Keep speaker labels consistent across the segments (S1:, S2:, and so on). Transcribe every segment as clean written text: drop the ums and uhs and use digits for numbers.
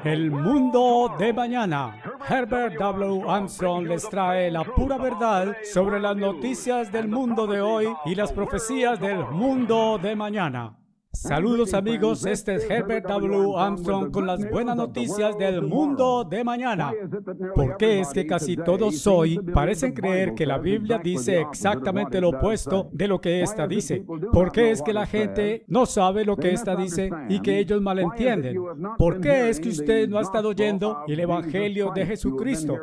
S1: El mundo de mañana. Herbert W. Armstrong les trae la pura verdad sobre las noticias del mundo de hoy y las profecías del mundo de mañana. Saludos amigos, este es Herbert W. Armstrong con las buenas noticias del mundo de mañana. ¿Por qué es que casi todos hoy parecen creer que la Biblia dice exactamente lo opuesto de lo que ésta dice? ¿Por qué es que la gente no sabe lo que ésta dice y que ellos malentienden? ¿Por qué es que usted no ha estado oyendo el Evangelio de Jesucristo?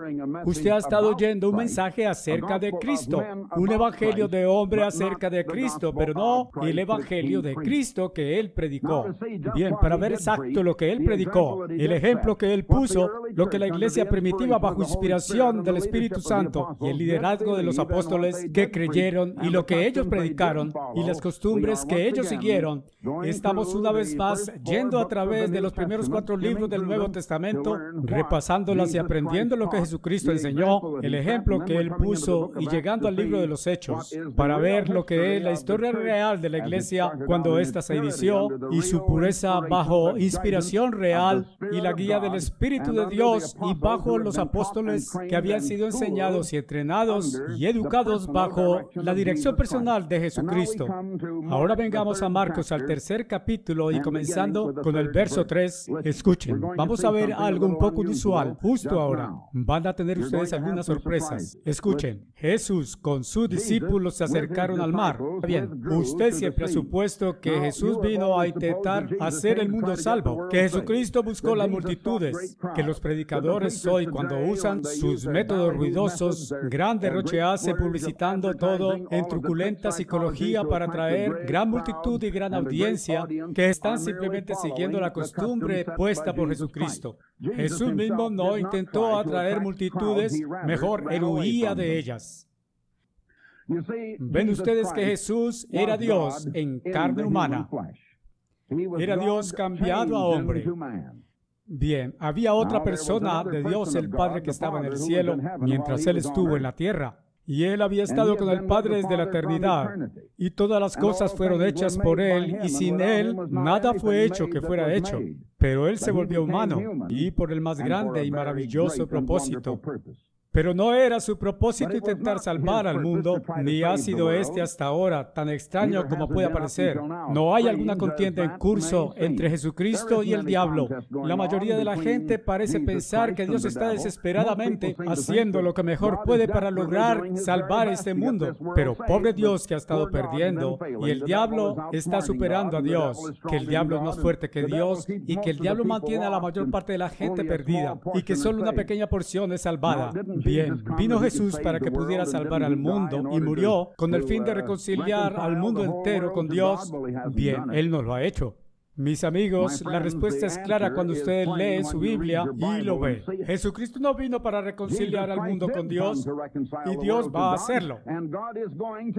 S1: Usted ha estado oyendo un mensaje acerca de Cristo, un Evangelio de hombre acerca de Cristo, pero no el Evangelio de Cristo que Él predicó. Bien, para ver exacto lo que Él predicó, el ejemplo que Él puso, lo que la iglesia primitiva bajo inspiración del Espíritu Santo y el liderazgo de los apóstoles que creyeron y lo que ellos predicaron y las costumbres que ellos siguieron, estamos una vez más yendo a través de los primeros 4 libros del Nuevo Testamento, repasándolas y aprendiendo lo que Jesucristo enseñó, el ejemplo que Él puso y llegando al libro de los Hechos, para ver lo que es la historia real de la iglesia cuando ésta se inició y su pureza bajo inspiración real y la guía del Espíritu de Dios y bajo los apóstoles que habían sido enseñados y entrenados y educados bajo la dirección personal de Jesucristo. Ahora vengamos a Marcos al 3er capítulo y comenzando con el verso 3, escuchen, vamos a ver algo un poco inusual justo ahora. Van a tener ustedes algunas sorpresas. Escuchen, Jesús con sus discípulos se acercaron al mar. Bien, usted siempre ha supuesto que Jesús vino a intentar hacer el mundo salvo, que Jesucristo buscó las multitudes, que los predicadores hoy cuando usan sus métodos ruidosos, gran derroche hace publicitando todo en truculenta psicología para atraer gran multitud y gran audiencia que están simplemente siguiendo la costumbre puesta por Jesucristo. Jesús mismo no intentó atraer multitudes, mejor él huía de ellas. Ven ustedes que Jesús era Dios en carne humana. Era Dios cambiado a hombre. Bien, había otra persona de Dios, el Padre, que estaba en el cielo mientras Él estuvo en la tierra. Y Él había estado con el Padre desde la eternidad. Y todas las cosas fueron hechas por Él, y sin Él nada fue hecho que fuera hecho. Pero Él se volvió humano, y por el más grande y maravilloso propósito. Pero no era su propósito intentar salvar al mundo, ni ha sido este hasta ahora, tan extraño como puede parecer. No hay alguna contienda en curso entre Jesucristo y el diablo. La mayoría de la gente parece pensar que Dios está desesperadamente haciendo lo que mejor puede para lograr salvar este mundo. Pero pobre Dios que ha estado perdiendo, y el diablo está superando a Dios, que el diablo es más fuerte que Dios, y que el diablo mantiene a la mayor parte de la gente perdida, y que solo una pequeña porción es salvada. Bien, vino Jesús para que pudiera salvar al mundo y murió con el fin de reconciliar al mundo entero con Dios. Bien, Él no lo ha hecho. Mis amigos, la respuesta es clara cuando usted lee su Biblia y lo ve. Jesucristo no vino para reconciliar al mundo con Dios y Dios va a hacerlo.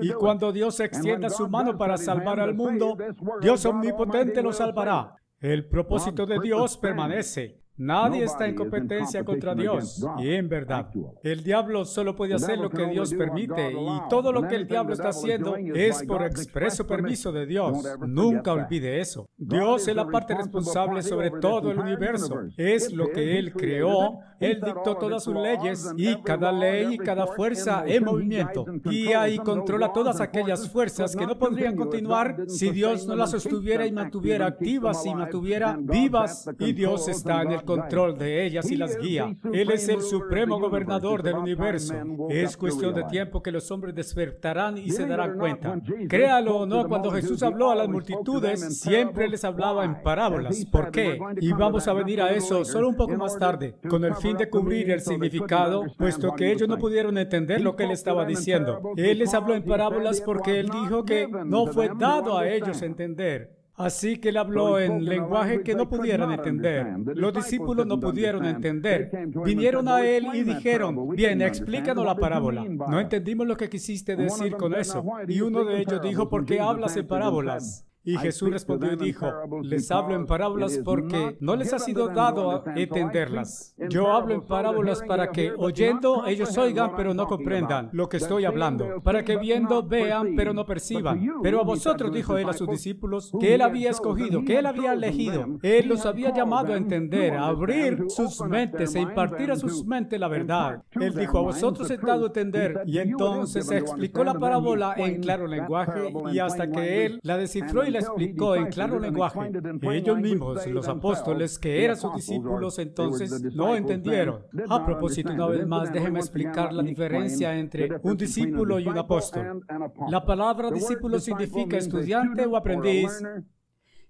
S1: Y cuando Dios extienda su mano para salvar al mundo, Dios omnipotente lo salvará. El propósito de Dios permanece. Nadie está en competencia contra Dios. Y en verdad, el diablo solo puede hacer lo que Dios permite. Y todo lo que el diablo está haciendo es por expreso permiso de Dios. Nunca olvide eso. Dios es la parte responsable sobre todo el universo. Es lo que Él creó. Él dictó todas sus leyes. Y cada ley y cada fuerza en movimiento. Guía y controla todas aquellas fuerzas que no podrían continuar si Dios no las sostuviera y mantuviera activas y mantuviera vivas. Y Dios está en el control de ellas y las guía. Él es el supremo gobernador del universo. Es cuestión de tiempo que los hombres despertarán y se darán cuenta. Créalo o no, cuando Jesús habló a las multitudes, siempre les hablaba en parábolas. ¿Por qué? Y vamos a venir a eso solo un poco más tarde, con el fin de cubrir el significado, puesto que ellos no pudieron entender lo que Él estaba diciendo. Él les habló en parábolas porque Él dijo que no fue dado a ellos entender. Así que Él habló en lenguaje que no pudieran entender. Los discípulos no pudieron entender. Vinieron a Él y dijeron, bien, explícanos la parábola. No entendimos lo que quisiste decir con eso. Y uno de ellos dijo, ¿por qué hablas en parábolas? Y Jesús respondió y dijo, les hablo en parábolas porque no les ha sido dado entenderlas. Yo hablo en parábolas para que oyendo ellos oigan pero no comprendan lo que estoy hablando, para que viendo vean pero no perciban. Pero a vosotros, dijo él a sus discípulos, que él había escogido, que él había elegido. Él los había llamado a entender, a abrir sus mentes e impartir a sus mentes la verdad. Él dijo, a vosotros he dado a entender. Y entonces se explicó la parábola en claro lenguaje, y hasta que él la descifró y la explicó en claro lenguaje, ellos mismos, los apóstoles, que eran sus discípulos, entonces no entendieron. A propósito, una vez más, déjeme explicar la diferencia entre un discípulo y un apóstol. La palabra discípulo significa estudiante o aprendiz.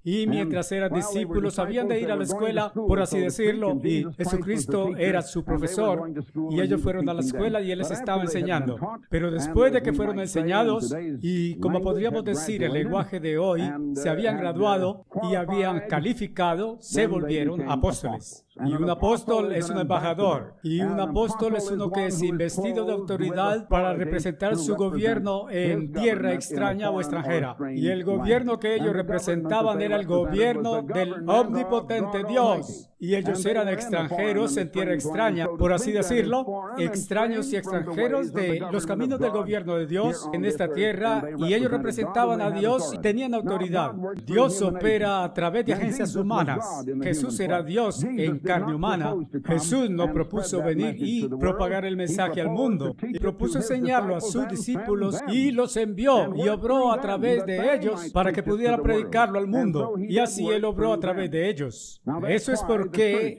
S1: Y mientras eran discípulos, habían de ir a la escuela, por así decirlo, y Jesucristo era su profesor, y ellos fueron a la escuela y Él les estaba enseñando. Pero después de que fueron enseñados, y como podríamos decir el lenguaje de hoy, se habían graduado y habían calificado, se volvieron apóstoles. Y un apóstol es un embajador, y un apóstol es uno que es investido de autoridad para representar su gobierno en tierra extraña o extranjera. Y el gobierno que ellos representaban era el gobierno del omnipotente Dios. Y ellos eran extranjeros en tierra extraña, por así decirlo, extraños y extranjeros de los caminos del gobierno de Dios en esta tierra, y ellos representaban a Dios y tenían autoridad. Dios opera a través de agencias humanas. Jesús era Dios en carne humana. Jesús no propuso venir y propagar el mensaje al mundo, y propuso enseñarlo a sus discípulos y los envió y obró a través de ellos para que pudiera predicarlo al mundo, y así Él obró a través de ellos. Eso es porque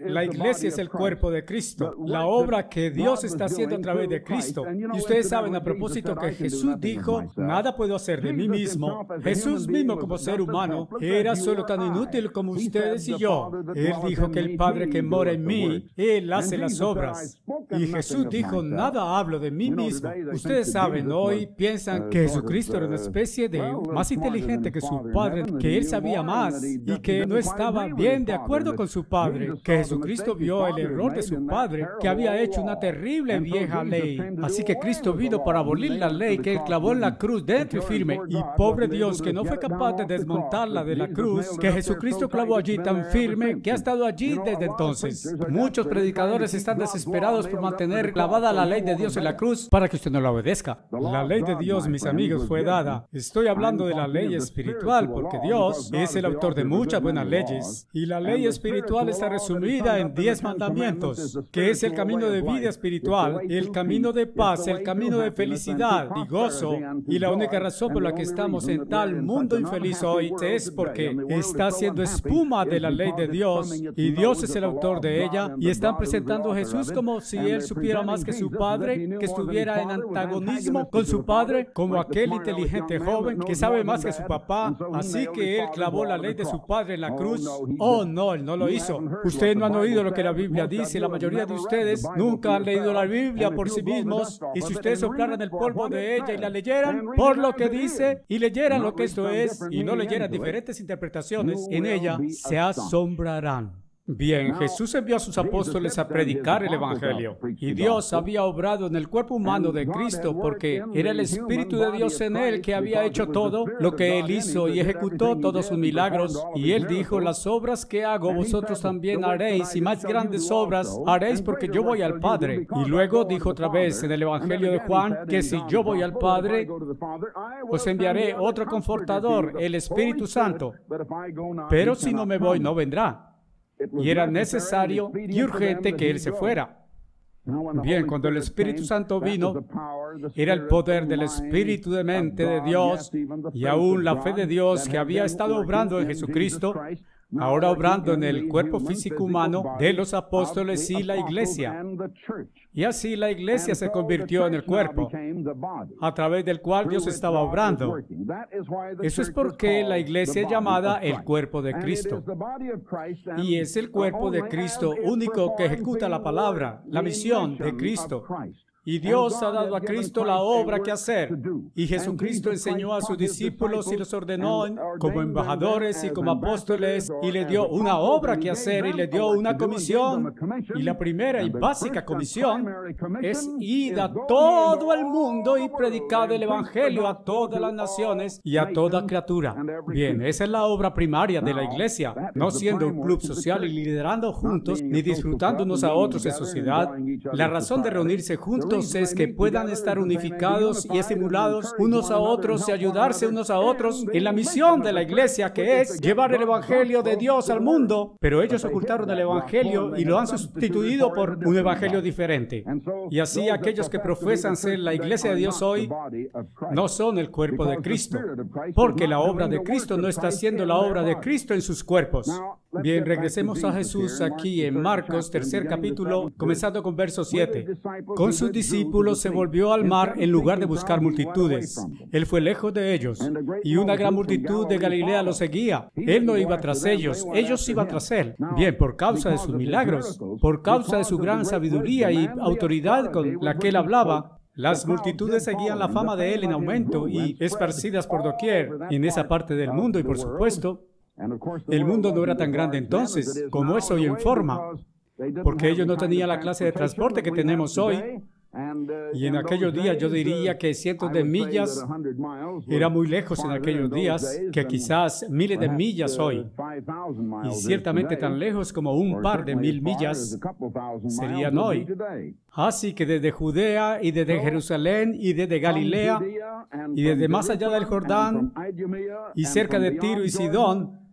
S1: la iglesia es el cuerpo de Cristo, la obra que Dios está haciendo a través de Cristo. Y ustedes saben a propósito que Jesús dijo, nada puedo hacer de mí mismo. Jesús mismo como ser humano era solo tan inútil como ustedes y yo. Él dijo que el Padre que mora en mí, Él hace las obras. Y Jesús dijo, nada hablo de mí mismo. Ustedes saben, hoy piensan que Jesucristo era una especie de más inteligente que su Padre, que Él sabía más y que no estaba bien de acuerdo con su Padre, que Jesucristo vio el error de su Padre, que había hecho una terrible vieja ley. Así que Cristo vino para abolir la ley que Él clavó en la cruz dentro y firme. Y pobre Dios que no fue capaz de desmontarla de la cruz, que Jesucristo clavó allí tan firme que ha estado allí desde entonces. Muchos predicadores están desesperados por mantener clavada la ley de Dios en la cruz para que usted no la obedezca. La ley de Dios, mis amigos, fue dada. Estoy hablando de la ley espiritual porque Dios es el autor de muchas buenas leyes. Y la ley espiritual está resumida en 10 mandamientos, que es el camino de vida espiritual, el camino de paz, el camino de felicidad y gozo. Y la única razón por la que estamos en tal mundo infeliz hoy es porque está haciendo espuma de la ley de Dios, y Dios es el autor de ella, y están presentando a Jesús como si Él supiera más que su Padre, que estuviera en antagonismo con su Padre, como aquel inteligente joven que sabe más que su papá, así que Él clavó la ley de su Padre en la cruz. Oh, no, Él no lo hizo. Ustedes no han oído lo que la Biblia dice. La mayoría de ustedes nunca han leído la Biblia por sí mismos, y si ustedes soplaran el polvo de ella y la leyeran por lo que dice, y leyeran lo que esto es, y no leyeran diferentes interpretaciones en ella, se asombrarán. Bien, Jesús envió a sus apóstoles a predicar el Evangelio, y Dios había obrado en el cuerpo humano de Cristo porque era el Espíritu de Dios en Él que había hecho todo lo que Él hizo y ejecutó todos sus milagros. Y Él dijo, las obras que hago vosotros también haréis, y más grandes obras haréis porque yo voy al Padre. Y luego dijo otra vez en el Evangelio de Juan que si yo voy al Padre, os enviaré otro confortador, el Espíritu Santo. Pero si no me voy, no vendrá. Y era necesario y urgente que Él se fuera. Bien, cuando el Espíritu Santo vino, era el poder del Espíritu de mente de Dios y aún la fe de Dios que había estado obrando en Jesucristo, ahora obrando en el cuerpo físico humano de los apóstoles y la iglesia. Y así la iglesia se convirtió en el cuerpo, a través del cual Dios estaba obrando. Eso es porque la iglesia es llamada el cuerpo de Cristo. Y es el cuerpo de Cristo único que ejecuta la palabra, la misión de Cristo. Y Dios ha dado a Cristo la obra que hacer. Y Jesucristo enseñó a sus discípulos y los ordenó como embajadores y como apóstoles, y les dio una obra que hacer y les dio una comisión. Y la primera y básica comisión es ir a todo el mundo y predicar el Evangelio a todas las naciones y a toda criatura. Bien, esa es la obra primaria de la iglesia, no siendo un club social y liderando juntos, ni disfrutando unos a otros en sociedad. La razón de reunirse juntos es que puedan estar unificados y estimulados unos a otros y ayudarse unos a otros en la misión de la iglesia, que es llevar el Evangelio de Dios al mundo. Pero ellos ocultaron el Evangelio y lo han sustituido por un Evangelio diferente. Y así aquellos que profesan ser la iglesia de Dios hoy no son el cuerpo de Cristo, porque la obra de Cristo no está haciendo la obra de Cristo en sus cuerpos. Bien, regresemos a Jesús aquí en Marcos, 3 capítulo, comenzando con verso 7. Con sus discípulos se volvió al mar en lugar de buscar multitudes. Él fue lejos de ellos, y una gran multitud de Galilea lo seguía. Él no iba tras ellos, ellos iban tras él. Bien, por causa de sus milagros, por causa de su gran sabiduría y autoridad con la que él hablaba, las multitudes seguían la fama de él en aumento y esparcidas por doquier, en esa parte del mundo, y por supuesto, el mundo no era tan grande entonces como es hoy en forma, porque ellos no tenían la clase de transporte que tenemos hoy. Y en aquellos días yo diría que cientos de millas era muy lejos en aquellos días, que quizás miles de millas hoy. Y ciertamente tan lejos como un par de 1000 millas serían hoy. Así que desde Judea y desde Jerusalén y desde Galilea y desde más allá del Jordán y cerca de Tiro y Sidón,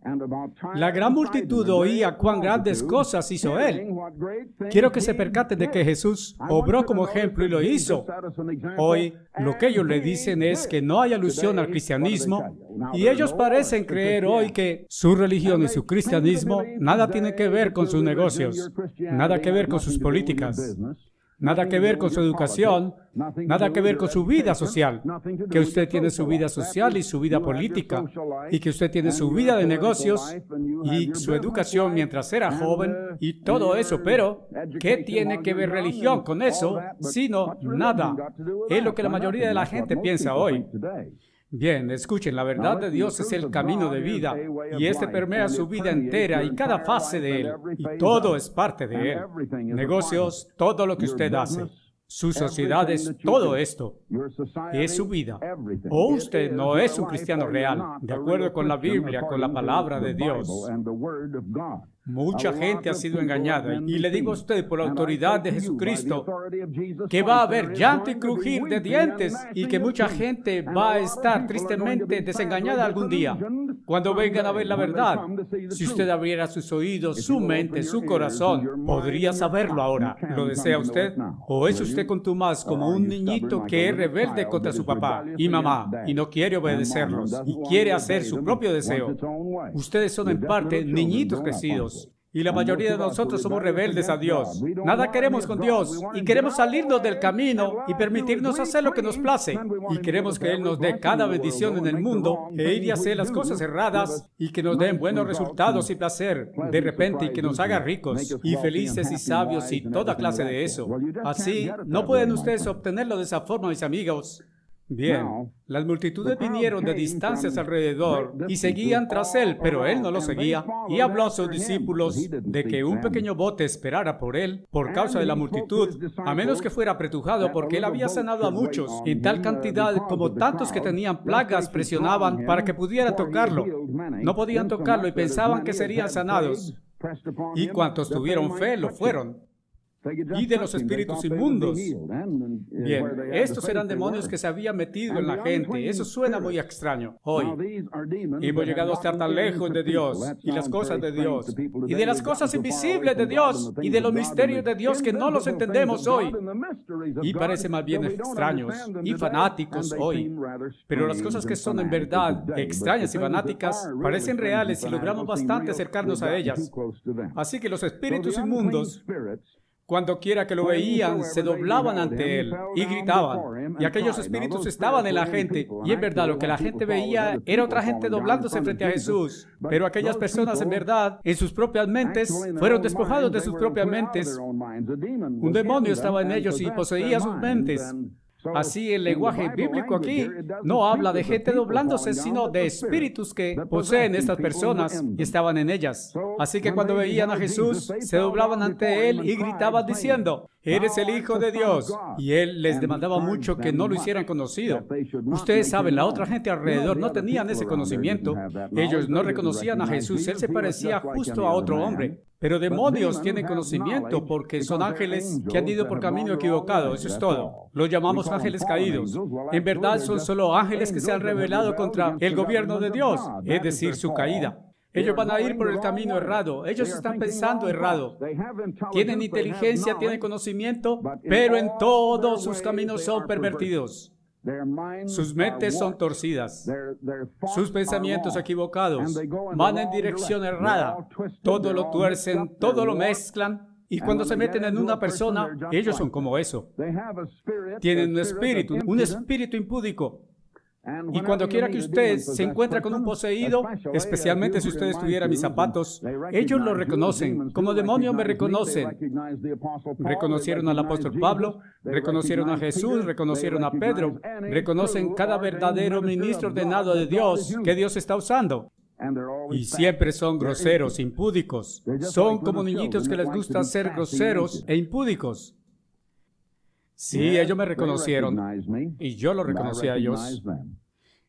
S1: la gran multitud oía cuán grandes cosas hizo él. Quiero que se percaten de que Jesús obró como ejemplo y lo hizo. Hoy, lo que ellos le dicen es que no hay alusión al cristianismo, y ellos parecen creer hoy que su religión y su cristianismo nada tiene que ver con sus negocios, nada que ver con sus políticas, nada que ver con su educación, nada que ver con su vida social, que usted tiene su vida social y su vida política, y que usted tiene su vida de negocios y su educación mientras era joven y todo eso, pero ¿qué tiene que ver religión con eso? Sino nada. Es lo que la mayoría de la gente piensa hoy. Bien, escuchen, la verdad de Dios es el camino de vida, y este permea su vida entera y cada fase de él, y todo es parte de él. Negocios, todo lo que usted hace. Sus sociedades, todo esto es su vida. O usted no es un cristiano real, de acuerdo con la Biblia, con la palabra de Dios. Mucha gente ha sido engañada, y le digo a usted por la autoridad de Jesucristo que va a haber llanto y crujir de dientes, y que mucha gente va a estar tristemente desengañada algún día cuando vengan a ver la verdad. Si usted abriera sus oídos, su mente, su corazón, podría saberlo ahora. ¿Lo desea usted? ¿O es usted contumaz como un niñito que es rebelde contra su papá y mamá y no quiere obedecerlos y quiere hacer su propio deseo? Ustedes son en parte niñitos crecidos. Y la mayoría de nosotros somos rebeldes a Dios. Nada queremos con Dios, y queremos salirnos del camino y permitirnos hacer lo que nos place. Y queremos que Él nos dé cada bendición en el mundo, e ir y hacer las cosas erradas, y que nos den buenos resultados y placer de repente, y que nos haga ricos y felices y sabios y toda clase de eso. Así, no pueden ustedes obtenerlo de esa forma, mis amigos. Bien, las multitudes vinieron de distancias alrededor y seguían tras él, pero él no lo seguía, y habló a sus discípulos de que un pequeño bote esperara por él por causa de la multitud, a menos que fuera apretujado, porque él había sanado a muchos en tal cantidad como tantos que tenían plagas presionaban para que pudiera tocarlo. No podían tocarlo y pensaban que serían sanados, y cuantos tuvieron fe lo fueron. Y de los espíritus inmundos. Bien, estos eran demonios que se habían metido en la gente. Eso suena muy extraño hoy. Hemos llegado a estar tan lejos de Dios y las cosas de Dios y de las cosas invisibles de Dios y de los misterios de Dios que no los entendemos hoy. Y parecen más bien extraños y fanáticos hoy. Pero las cosas que son en verdad extrañas y fanáticas parecen reales y logramos bastante acercarnos a ellas. Así que los espíritus inmundos Cuando quiera que lo veían, se doblaban ante él y gritaban. Y aquellos espíritus estaban en la gente. Y en verdad lo que la gente veía era otra gente doblándose frente a Jesús. Pero aquellas personas en verdad, en sus propias mentes, fueron despojados de sus propias mentes. Un demonio estaba en ellos y poseía sus mentes. Así el lenguaje bíblico aquí no habla de gente doblándose, sino de espíritus que poseen estas personas y estaban en ellas. Así que cuando veían a Jesús, se doblaban ante él y gritaban diciendo, «Eres el Hijo de Dios». Y él les demandaba mucho que no lo hicieran conocido. Ustedes saben, la otra gente alrededor no tenían ese conocimiento. Ellos no reconocían a Jesús. Él se parecía justo a otro hombre. Pero demonios tienen conocimiento porque son ángeles que han ido por camino equivocado. Eso es todo. Los llamamos ángeles caídos. En verdad son solo ángeles que se han rebelado contra el gobierno de Dios, es decir, su caída. Ellos van a ir por el camino errado. Ellos están pensando errado. Tienen inteligencia, tienen conocimiento, pero en todos sus caminos son pervertidos. Sus mentes son torcidas, sus pensamientos equivocados, van en dirección errada, todo lo tuercen, todo lo mezclan, y cuando se meten en una persona, ellos son como eso. Tienen un espíritu impúdico. Y cuando quiera que usted se encuentre con un poseído, especialmente si usted estuviera en mis zapatos, ellos lo reconocen. Como demonio me reconocen. Reconocieron al apóstol Pablo, reconocieron a Jesús, reconocieron a Pedro, reconocen cada verdadero ministro ordenado de Dios que Dios está usando. Y siempre son groseros, impúdicos. Son como niñitos que les gusta ser groseros e impúdicos. Sí, ellos me reconocieron y yo lo reconocí a ellos.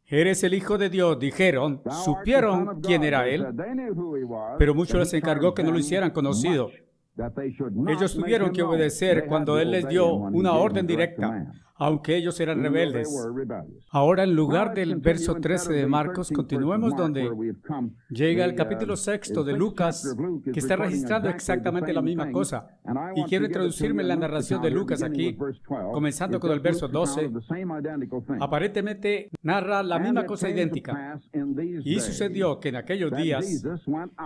S1: Eres el Hijo de Dios, dijeron. Supieron quién era Él, pero mucho les encargó que no lo hicieran conocido. Ellos tuvieron que obedecer cuando Él les dio una orden directa, aunque ellos eran rebeldes. Ahora, en lugar del verso 13 de Marcos, continuemos donde llega el capítulo 6 de Lucas, que está registrando exactamente la misma cosa. Y quiero introducirme en la narración de Lucas aquí, comenzando con el verso 12. Aparentemente narra la misma cosa idéntica. Y sucedió que en aquellos días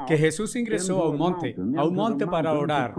S1: que Jesús ingresó a un monte para orar.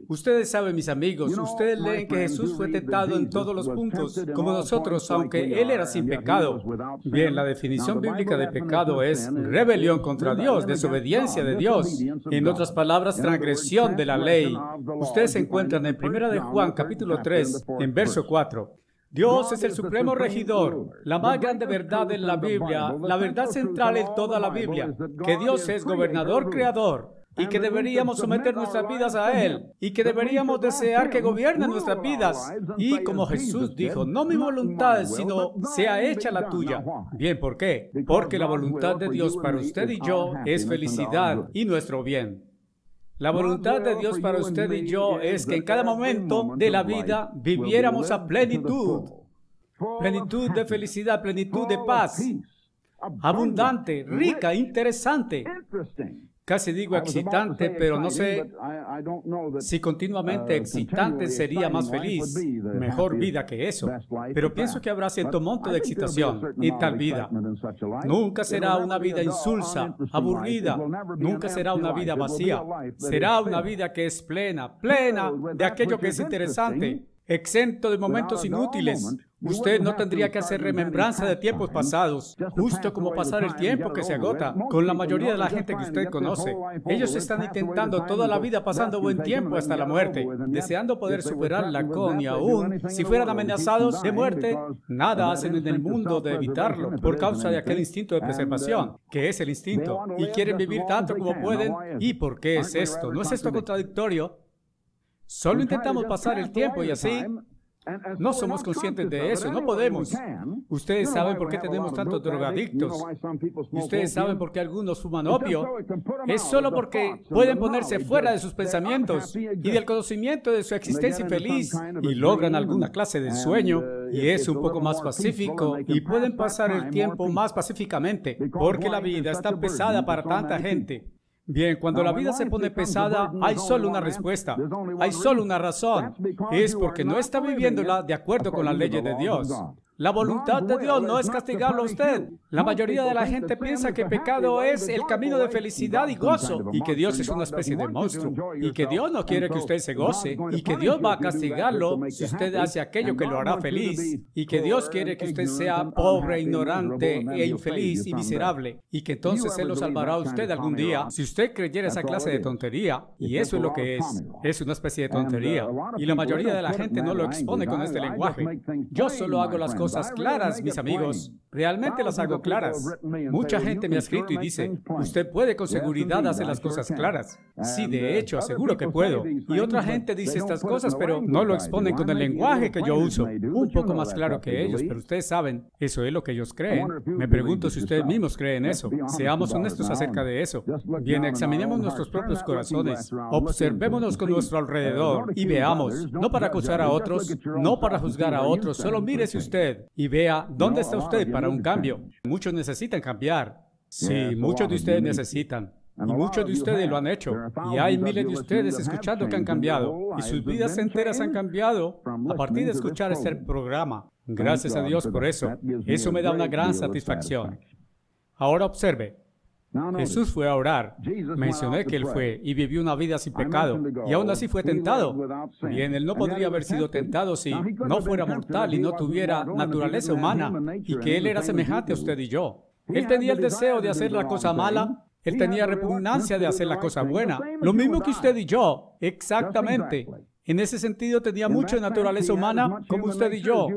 S1: Ustedes saben, mis amigos, ustedes leen que Jesús fue tentado en todos los puntos, como nosotros, aunque Él era sin pecado. Bien, la definición bíblica de pecado es rebelión contra Dios, desobediencia de Dios. En otras palabras, transgresión de la ley. Ustedes se encuentran en 1 de Juan, capítulo 3, en verso 4. Dios es el supremo regidor, la más grande verdad en la Biblia, la verdad central en toda la Biblia, que Dios es gobernador creador, y que deberíamos someter nuestras vidas a Él, y que deberíamos desear que gobierne nuestras vidas. Y como Jesús dijo, no mi voluntad, sino sea hecha la tuya. Bien, ¿por qué? Porque la voluntad de Dios para usted y yo es felicidad y nuestro bien. La voluntad de Dios para usted y yo es que en cada momento de la vida viviéramos a plenitud. Plenitud de felicidad, plenitud de paz. Abundante, rica, interesante. Casi digo excitante, pero no sé si continuamente excitante sería más feliz, mejor vida que eso. Pero pienso que habrá cierto monto de excitación en tal vida. Nunca será una vida insulsa, aburrida. Nunca será una vida vacía. Será una vida que es plena, plena de aquello que es interesante, exento de momentos inútiles. Usted no tendría que hacer remembranza de tiempos pasados, justo como pasar el tiempo que se agota con la mayoría de la gente que usted conoce. Ellos están intentando toda la vida pasando buen tiempo hasta la muerte, deseando poder superarla con, y aún si fueran amenazados de muerte, nada hacen en el mundo de evitarlo por causa de aquel instinto de preservación, que es el instinto, y quieren vivir tanto como pueden. ¿Y por qué es esto? ¿No es esto contradictorio? Solo intentamos pasar el tiempo y así no somos conscientes de eso, no podemos. Ustedes saben por qué tenemos tantos drogadictos. Ustedes saben por qué algunos fuman opio. Es solo porque pueden ponerse fuera de sus pensamientos y del conocimiento de su existencia infeliz y logran alguna clase de sueño y es un poco más pacífico y pueden pasar el tiempo más pacíficamente porque la vida está pesada para tanta gente. Bien, cuando la vida se pone pesada, hay solo una respuesta, hay solo una razón. Es porque no está viviéndola de acuerdo con las leyes de Dios. La voluntad de Dios no es castigarlo a usted. La mayoría de la gente piensa que pecado es el camino de felicidad y gozo, y que Dios es una especie de monstruo, y que Dios no quiere que usted se goce, y que Dios va a castigarlo si usted hace aquello que lo hará feliz, y que Dios quiere que usted sea pobre, ignorante, e infeliz y miserable, y que entonces Él lo salvará a usted algún día. Si usted creyera esa clase de tontería, y eso es lo que es una especie de tontería, y la mayoría de la gente no lo expone con este lenguaje. Yo solo hago las cosas claras, mis amigos. Realmente las hago claras. Mucha gente me ha escrito y dice, usted puede con seguridad hacer las cosas claras. Sí, de hecho, aseguro que puedo. Y otra gente dice estas cosas, pero no lo exponen con el lenguaje que yo uso. Un poco más claro que ellos, pero ustedes saben, eso es lo que ellos creen. Me pregunto si ustedes mismos creen eso. Seamos honestos acerca de eso. Bien, examinemos nuestros propios corazones. Observémonos con nuestro alrededor y veamos, no para acusar a otros, no para juzgar a otros, solo mírese usted y vea dónde está usted para un cambio. Muchos necesitan cambiar. Sí, muchos de ustedes necesitan. Y muchos de ustedes lo han hecho. Y hay miles de ustedes escuchando que han cambiado. Y sus vidas enteras han cambiado a partir de escuchar este programa. Gracias a Dios por eso. Eso me da una gran satisfacción. Ahora observe. Jesús fue a orar. Mencioné que Él fue y vivió una vida sin pecado. Y aún así fue tentado. Bien, Él no podría haber sido tentado si no fuera mortal y no tuviera naturaleza humana. Y que Él era semejante a usted y yo. Él tenía el deseo de hacer la cosa mala. Él tenía repugnancia de hacer la cosa buena. Lo mismo que usted y yo. Exactamente. En ese sentido tenía mucha naturaleza humana como usted y yo.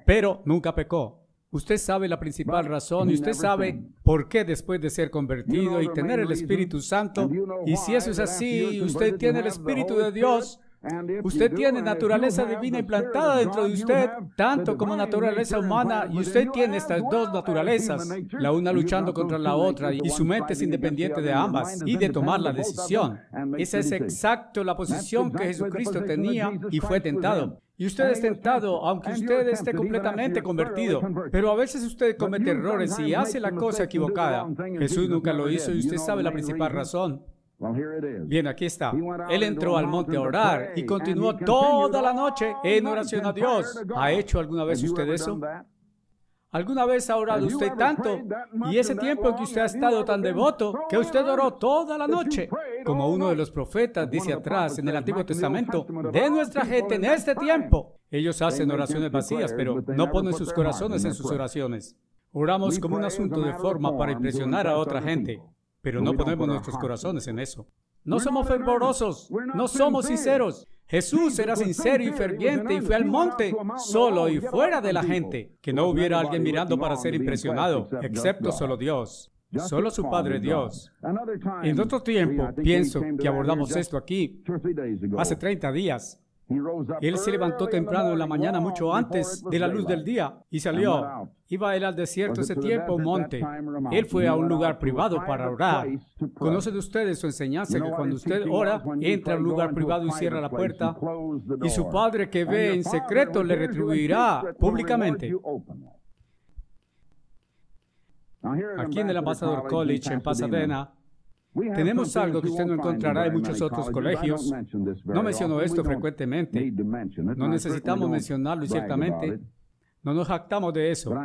S1: Pero nunca pecó. Usted sabe la principal razón y usted sabe por qué después de ser convertido y tener el Espíritu Santo, y si eso es así, usted tiene el Espíritu de Dios, usted tiene naturaleza divina implantada dentro de usted, tanto como naturaleza humana, y usted tiene estas dos naturalezas, la una luchando contra la otra, y su mente es independiente de ambas, y de tomar la decisión. Esa es exacto la posición que Jesucristo tenía y fue tentado. Y usted es tentado, aunque usted esté completamente convertido. Pero a veces usted comete errores y hace la cosa equivocada. Jesús nunca lo hizo y usted sabe la principal razón. Bien, aquí está. Él entró al monte a orar y continuó toda la noche en oración a Dios. ¿Ha hecho alguna vez usted eso? ¿Alguna vez ha orado usted tanto? Y ese tiempo en que usted ha estado tan devoto, que usted oró toda la noche. Como uno de los profetas dice atrás en el Antiguo Testamento, de nuestra gente en este tiempo. Ellos hacen oraciones vacías, pero no ponen sus corazones en sus oraciones. Oramos como un asunto de forma para impresionar a otra gente, pero no ponemos nuestros corazones en eso. No somos fervorosos, no somos sinceros. Jesús era sincero y ferviente y fue al monte, solo y fuera de la gente, que no hubiera alguien mirando para ser impresionado, excepto solo Dios, solo su Padre Dios. En otro tiempo, pienso que abordamos esto aquí, hace 30 días. Él se levantó temprano en la mañana, mucho antes de la luz del día, y salió. Iba él al desierto ese tiempo, a un monte. Él fue a un lugar privado para orar. ¿Conocen ustedes su enseñanza que cuando usted ora, entra a un lugar privado y cierra la puerta, y su Padre que ve en secreto le retribuirá públicamente? Aquí en el Ambassador College, en Pasadena, tenemos algo que usted no encontrará en muchos otros colegios. No menciono esto frecuentemente. No necesitamos mencionarlo ciertamente. No nos jactamos de eso.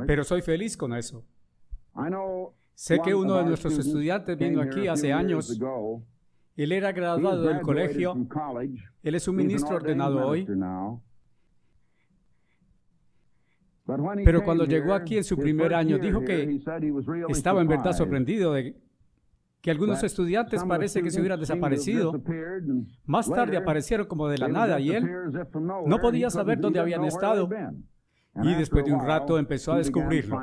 S1: Pero soy feliz con eso. Sé que uno de nuestros estudiantes vino aquí hace años. Él era graduado del colegio. Él es un ministro ordenado hoy. Pero cuando llegó aquí en su primer año, dijo que estaba en verdad sorprendido de que algunos estudiantes parece que se hubieran desaparecido. Más tarde aparecieron como de la nada y él no podía saber dónde habían estado. Y después de un rato empezó a descubrirlo.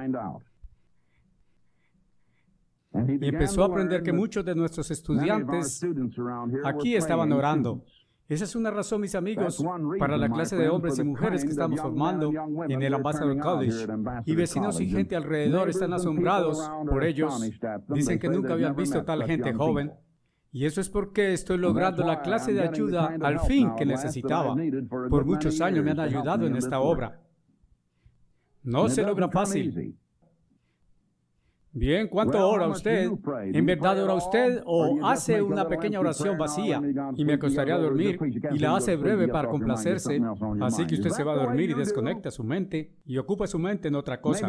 S1: Y empezó a aprender que muchos de nuestros estudiantes aquí estaban orando. Esa es una razón, mis amigos, para la clase de hombres y mujeres que estamos formando en el Ambassador College. Y vecinos y gente alrededor están asombrados por ellos. Dicen que nunca habían visto tal gente joven. Y eso es porque estoy logrando la clase de ayuda al fin que necesitaba. Por muchos años me han ayudado en esta obra. No se logra fácil. Bien, ¿cuánto ora usted? ¿En verdad ora usted o hace una pequeña oración vacía y me acostaría a dormir y la hace breve para complacerse? Así que usted se va a dormir y desconecta su mente y ocupa su mente en otra cosa.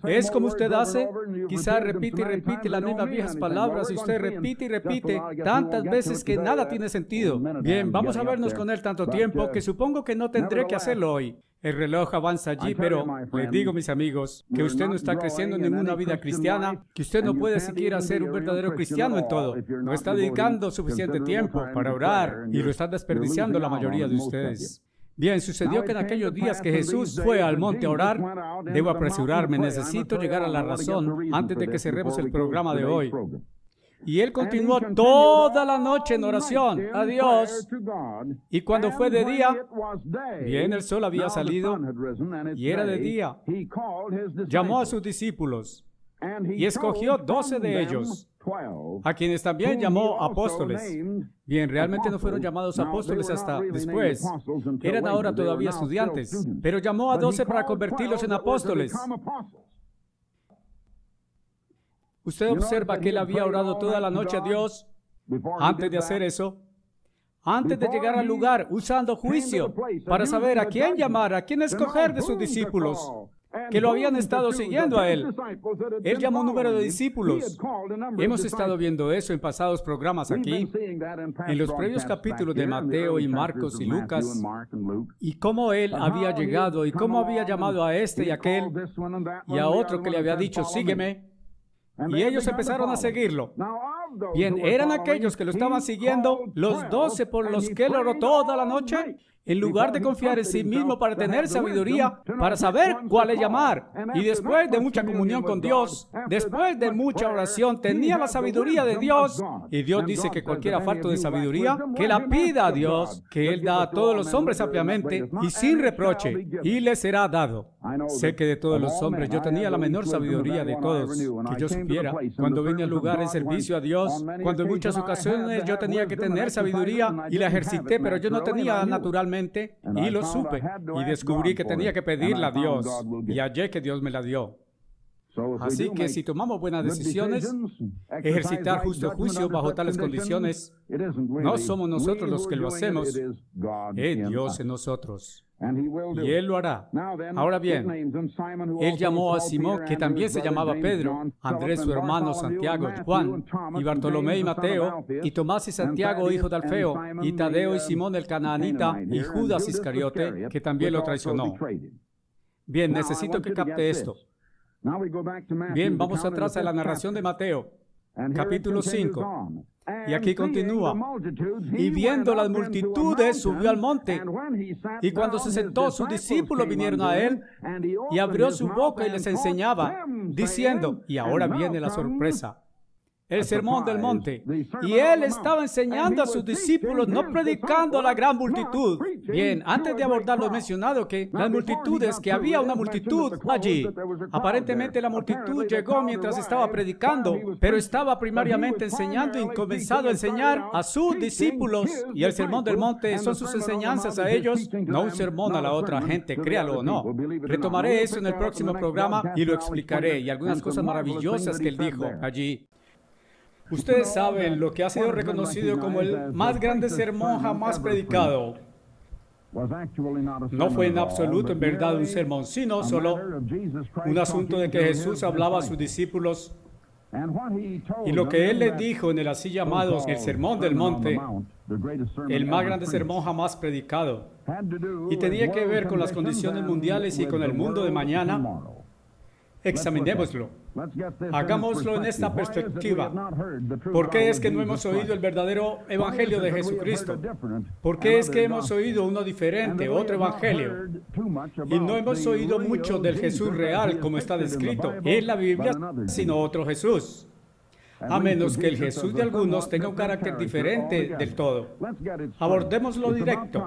S1: ¿Es como usted hace? Quizá repite y repite las mismas viejas palabras y usted repite y repite tantas veces que nada tiene sentido. Bien, vamos a vernos con él tanto tiempo que supongo que no tendré que hacerlo hoy. El reloj avanza allí, pero les digo, mis amigos, que usted no está creciendo en ninguna vida cristiana, que usted no puede siquiera ser un verdadero cristiano en todo. No está dedicando suficiente tiempo para orar y lo están desperdiciando la mayoría de ustedes. Bien, sucedió que en aquellos días que Jesús fue al monte a orar, debo apresurarme, necesito llegar a la razón antes de que cerremos el programa de hoy. Y él continuó toda la noche en oración a Dios. Y cuando fue de día, bien, el sol había salido y era de día. Llamó a sus discípulos y escogió 12 de ellos, a quienes también llamó apóstoles. Bien, realmente no fueron llamados apóstoles hasta después. Eran ahora todavía estudiantes, pero llamó a 12 para convertirlos en apóstoles. Usted observa que él había orado toda la noche a Dios antes de hacer eso, antes de llegar al lugar, usando juicio para saber a quién llamar, a quién escoger de sus discípulos que lo habían estado siguiendo a él. Él llamó un número de discípulos. Hemos estado viendo eso en pasados programas aquí, en los previos capítulos de Mateo y Marcos y Lucas, y cómo él había llegado y cómo había llamado a este y aquel y a otro que le había dicho, sígueme. Y ellos empezaron a seguirlo. Bien, eran aquellos que lo estaban siguiendo, los 12 por los que él oró toda la noche, en lugar de confiar en sí mismo para tener sabiduría, para saber cuál es llamar. Y después de mucha comunión con Dios, después de mucha oración, tenía la sabiduría de Dios. Y Dios dice que cualquiera falto de sabiduría, que la pida a Dios, que Él da a todos los hombres ampliamente y sin reproche, y le será dado. Sé que de todos los hombres yo tenía la menor sabiduría de todos que yo supiera. Cuando vine al lugar en servicio a Dios, cuando en muchas ocasiones yo tenía que tener sabiduría y la ejercité, pero yo no tenía naturalmente, y lo supe, y descubrí que tenía que pedirla a Dios, y hallé que Dios me la dio. Así que si tomamos buenas decisiones, ejercitar justo juicio bajo tales condiciones, no somos nosotros los que lo hacemos, es Dios en nosotros. Y Él lo hará. Ahora bien, Él llamó a Simón, que también se llamaba Pedro, Andrés su hermano, Santiago, Juan, y Bartolomé y Mateo, y Tomás y Santiago, hijo de Alfeo, y Tadeo y Simón el canaanita, y Judas Iscariote, que también lo traicionó. Bien, necesito que capte esto. Bien, vamos atrás a la narración de Mateo, capítulo 5. Y aquí continúa. Y viendo las multitudes, subió al monte. Y cuando se sentó, sus discípulos vinieron a él y abrió su boca y les enseñaba, diciendo, y ahora viene la sorpresa, el sermón del monte. Y él estaba enseñando a sus discípulos, no predicando a la gran multitud. Bien, antes de abordar lo mencionado, que las multitudes, que había una multitud allí. Aparentemente la multitud llegó mientras estaba predicando, pero estaba primariamente enseñando y comenzado a enseñar a sus discípulos. Y el sermón del monte son sus enseñanzas a ellos, no un sermón a la otra gente, créalo o no. Retomaré eso en el próximo programa y lo explicaré, y algunas cosas maravillosas que él dijo allí. Ustedes saben lo que ha sido reconocido como el más grande sermón jamás predicado. No fue en absoluto, en verdad, un sermón, sino solo un asunto de que Jesús hablaba a sus discípulos. Y lo que Él les dijo en el así llamado el Sermón del Monte, el más grande sermón jamás predicado, y tenía que ver con las condiciones mundiales y con el mundo de mañana. Examinémoslo. Hagámoslo en esta perspectiva. ¿Por qué es que no hemos oído el verdadero evangelio de Jesucristo? ¿Por qué es que hemos oído uno diferente, otro evangelio? Y no hemos oído mucho del Jesús real como está descrito en la Biblia, sino otro Jesús. A menos que el Jesús de algunos tenga un carácter diferente del todo. Abordémoslo directo.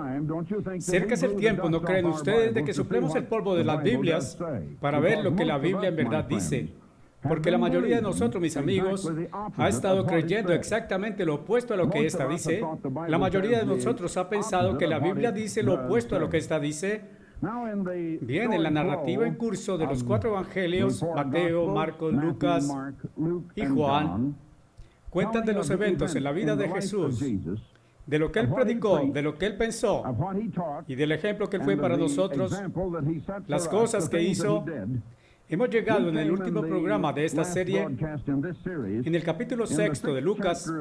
S1: Cerca es el tiempo, ¿no creen ustedes, de que suplemos el polvo de las Biblias para ver lo que la Biblia en verdad dice? Porque la mayoría de nosotros, mis amigos, ha estado creyendo exactamente lo opuesto a lo que ésta dice. La mayoría de nosotros ha pensado que la Biblia dice lo opuesto a lo que ésta dice, Bien, en la narrativa en curso de los 4 evangelios, Mateo, Marcos, Lucas y Juan, cuentan de los eventos en la vida de Jesús, de lo que Él predicó, de lo que Él pensó y del ejemplo que Él fue para nosotros, las cosas que hizo. Hemos llegado en el último programa de esta serie, en el capítulo 6 de Lucas,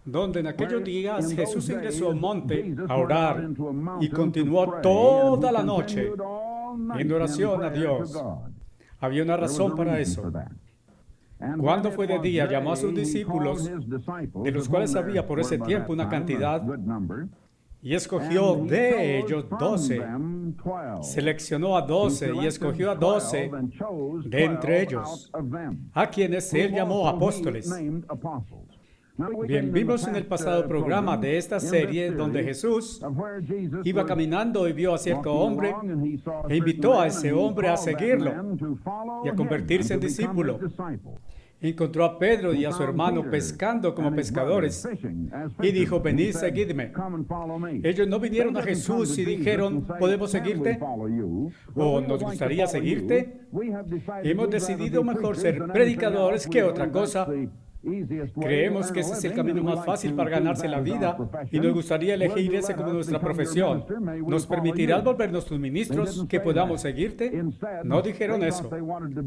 S1: donde en aquellos días Jesús ingresó al monte a orar y continuó toda la noche en oración a Dios. Había una razón para eso. Cuando fue de día, llamó a sus discípulos, de los cuales había por ese tiempo una cantidad, y escogió de ellos 12. Seleccionó a 12 y escogió a 12 de entre ellos, a quienes Él llamó apóstoles. Bien, vimos en el pasado programa de esta serie donde Jesús iba caminando y vio a cierto hombre e invitó a ese hombre a seguirlo y a convertirse en discípulo. Encontró a Pedro y a su hermano pescando como pescadores y dijo, venid, seguidme. Ellos no vinieron a Jesús y dijeron, ¿podemos seguirte? ¿O nos gustaría seguirte? Hemos decidido mejor ser predicadores que otra cosa. Creemos que ese es el camino más fácil para ganarse la vida y nos gustaría elegir ese como nuestra profesión. ¿Nos permitirás volvernos tus ministros, que podamos seguirte? No dijeron eso.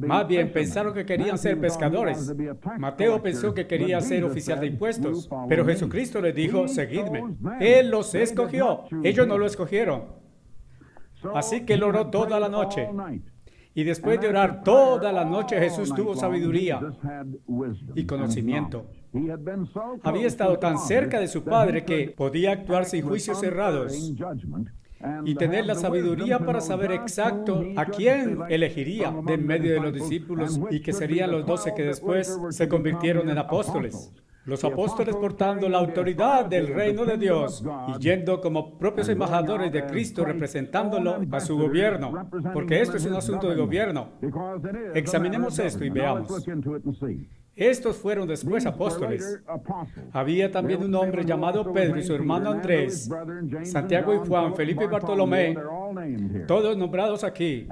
S1: Más bien pensaron que querían ser pescadores. Mateo pensó que quería ser oficial de impuestos, pero Jesucristo les dijo, seguidme. Él los escogió. Ellos no lo escogieron. Así que él oró toda la noche. Y después de orar toda la noche, Jesús tuvo sabiduría y conocimiento. Había estado tan cerca de su Padre que podía actuar sin juicios cerrados y tener la sabiduría para saber exacto a quién elegiría de en medio de los discípulos y que serían los 12 que después se convirtieron en apóstoles. Los apóstoles portando la autoridad del reino de Dios y yendo como propios embajadores de Cristo representándolo a su gobierno, porque esto es un asunto de gobierno. Examinemos esto y veamos. Estos fueron después apóstoles. Había también un hombre llamado Pedro y su hermano Andrés, Santiago y Juan, Felipe y Bartolomé, todos nombrados aquí.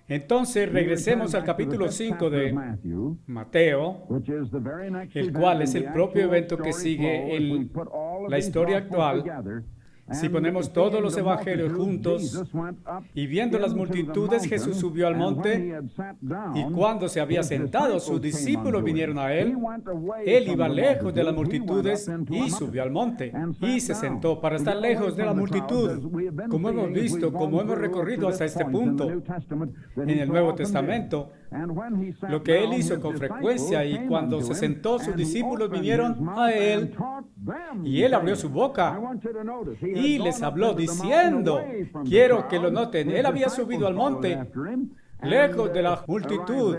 S1: Entonces regresemos al capítulo 5 de Mateo, el cual es el propio evento que sigue en la historia actual. Si ponemos todos los evangelios juntos y viendo las multitudes, Jesús subió al monte y cuando se había sentado, sus discípulos vinieron a él. Él iba lejos de las multitudes y subió al monte y se sentó para estar lejos de la multitud. Como hemos visto, como hemos recorrido hasta este punto en el Nuevo Testamento, lo que él hizo con frecuencia, y cuando se sentó, sus discípulos vinieron a él y él abrió su boca y les habló diciendo, quiero que lo noten, él había subido al monte lejos de la multitud.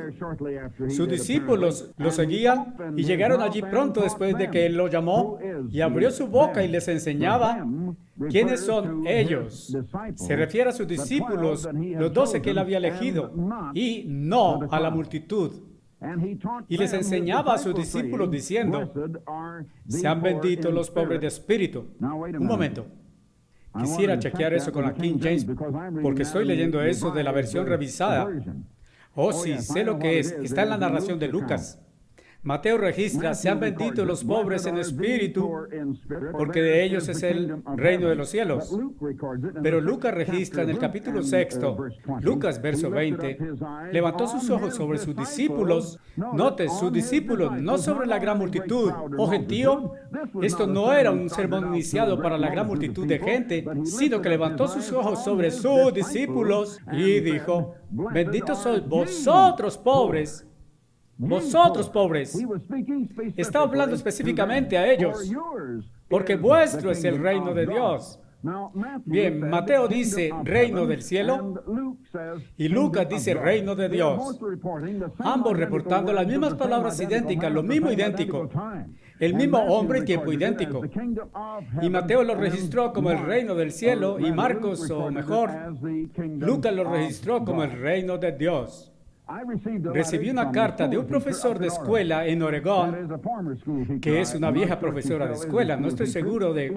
S1: Sus discípulos lo seguían y llegaron allí pronto después de que él lo llamó y abrió su boca y les enseñaba quiénes son ellos. Se refiere a sus discípulos, los 12 que él había elegido, y no a la multitud. Y les enseñaba a sus discípulos diciendo, sean benditos los pobres de espíritu. Un momento. Quisiera chequear eso con la King James, porque estoy leyendo eso de la versión revisada. Oh, sí, sé lo que es. Está en la narración de Lucas. Mateo registra, sean benditos los pobres en espíritu, porque de ellos es el reino de los cielos. Pero Lucas registra en el capítulo 6, Lucas verso 20, levantó sus ojos sobre sus discípulos. Note, sus discípulos, no sobre la gran multitud. Oh, gentío, esto no era un sermón iniciado para la gran multitud de gente, sino que levantó sus ojos sobre sus discípulos y dijo, benditos sois vosotros pobres. Vosotros pobres. Está hablando específicamente a ellos, porque vuestro es el reino de Dios. Bien, Mateo dice reino del cielo y Lucas dice reino de Dios. Ambos reportando las mismas palabras idénticas, lo mismo idéntico. El mismo hombre y tiempo idéntico. Y Mateo lo registró como el reino del cielo y Marcos, o mejor, Lucas lo registró como el reino de Dios. Recibí una carta de un profesor de escuela en Oregón, que es una vieja profesora de escuela. No estoy seguro de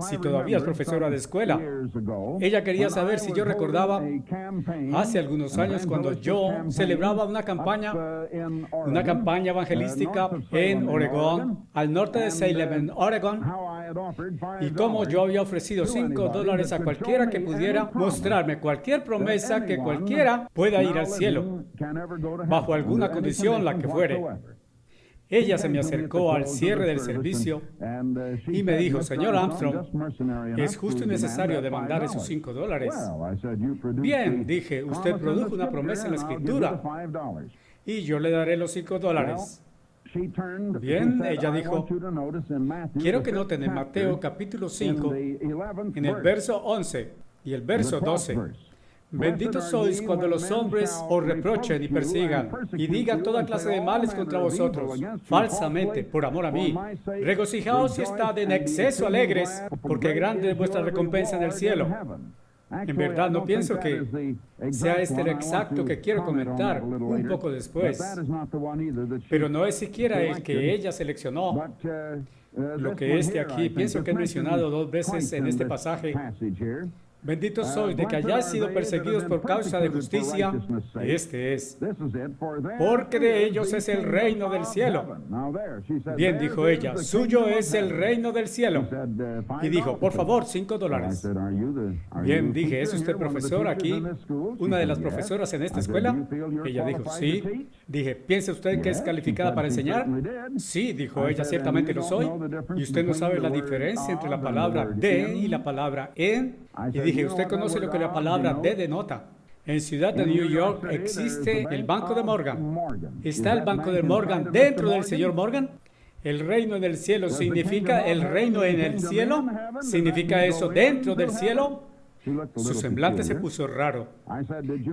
S1: si todavía es profesora de escuela. Ella quería saber si yo recordaba hace algunos años cuando yo celebraba una campaña evangelística en Oregón, al norte de Salem, en Oregón, y cómo yo había ofrecido $5 a cualquiera que pudiera mostrarme cualquier promesa que cualquiera pueda ir al cielo, bajo alguna condición, la que fuere. Ella se me acercó al cierre del servicio y me dijo: señor Armstrong, es justo y necesario demandar esos $5. Bien, dije, usted produjo una promesa en la Escritura y yo le daré los $5. Bien, ella dijo: quiero que noten en Mateo capítulo 5, en el verso 11 y el verso 12. Benditos sois cuando los hombres os reprochen y persigan y digan toda clase de males contra vosotros, falsamente, por amor a mí. Regocijaos y estad en exceso alegres, porque grande es vuestra recompensa en el cielo. En verdad, no pienso que sea este el exacto que quiero comentar un poco después, pero no es siquiera el que ella seleccionó. Lo que es de aquí, pienso que he mencionado 2 veces en este pasaje. Benditos sois de que hayáis sido perseguidos por causa de justicia. Este es. Porque de ellos es el reino del cielo. Bien, dijo ella, suyo es el reino del cielo. Y dijo, por favor, $5. Bien, dije, ¿es usted profesor aquí? ¿Una de las profesoras en esta escuela? Ella dijo, sí. Dije, ¿piensa usted que es calificada para enseñar? Sí, dijo ella, ciertamente lo soy. ¿Y usted no sabe la diferencia entre la palabra de y la palabra en? Y dije, ¿usted conoce lo que la palabra de denota? En Ciudad de New York existe el Banco de Morgan. ¿Está el Banco de Morgan dentro del señor Morgan? El reino en el cielo significa el reino en el cielo. ¿Significa eso dentro del cielo? Su semblante se puso raro.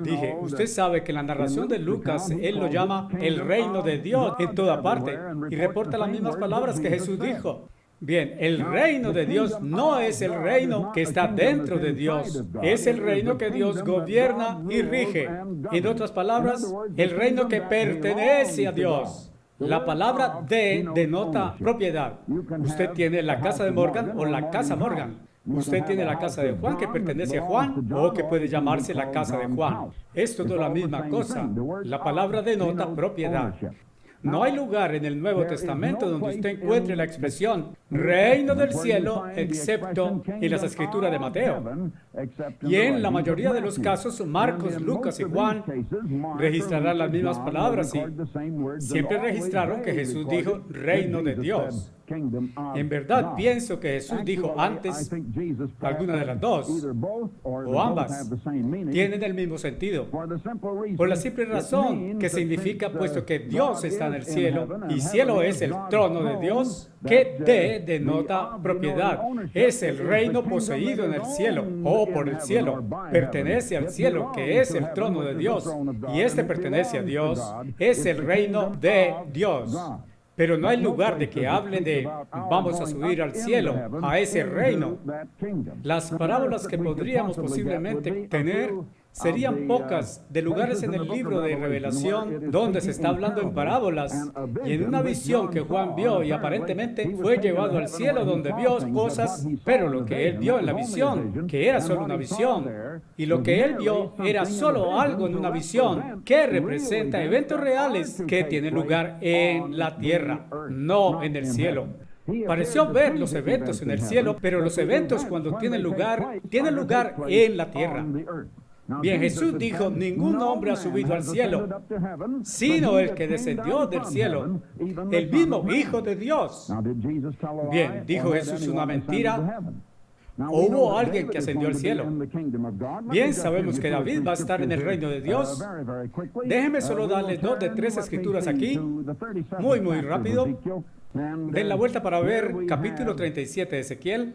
S1: Dije, usted sabe que en la narración de Lucas, él lo llama el reino de Dios en toda parte y reporta las mismas palabras que Jesús dijo. Bien, el reino de Dios no es el reino que está dentro de Dios, es el reino que Dios gobierna y rige. En otras palabras, el reino que pertenece a Dios. La palabra de denota propiedad. Usted tiene la casa de Morgan o la casa Morgan. Usted tiene la casa de Juan que pertenece a Juan o que puede llamarse la casa de Juan. Es todo la misma cosa. La palabra denota propiedad. No hay lugar en el Nuevo Testamento donde usted encuentre la expresión reino del cielo, excepto en las escrituras de Mateo. Y en la mayoría de los casos, Marcos, Lucas y Juan registrarán las mismas palabras y siempre registraron que Jesús dijo reino de Dios. En verdad, pienso que Jesús dijo antes alguna de las dos, o ambas, tienen el mismo sentido. Por la simple razón que significa, puesto que Dios está en el cielo, y cielo es el trono de Dios, que de denota propiedad. Es el reino poseído en el cielo, o por el cielo. Pertenece al cielo, que es el trono de Dios, y este pertenece a Dios. Es el reino de Dios. Pero no hay lugar de que hablen de vamos a subir al cielo, a ese reino. Las parábolas que podríamos posiblemente tener serían pocas de lugares en el libro de Revelación donde se está hablando en parábolas y en una visión que Juan vio y aparentemente fue llevado al cielo donde vio cosas, pero lo que él vio en la visión, que era solo una visión, y lo que él vio era solo algo en una visión que representa eventos reales que tienen lugar en la tierra, no en el cielo. Pareció ver los eventos en el cielo, pero los eventos cuando tienen lugar en la tierra. Bien, Jesús dijo, ningún hombre ha subido al cielo, sino el que descendió del cielo, el mismo Hijo de Dios. Bien, ¿dijo Jesús una mentira? ¿O hubo alguien que ascendió al cielo? Bien, sabemos que David va a estar en el reino de Dios. Déjeme solo darle 2 de 3 escrituras aquí, muy rápido. Den la vuelta para ver capítulo 37 de Ezequiel.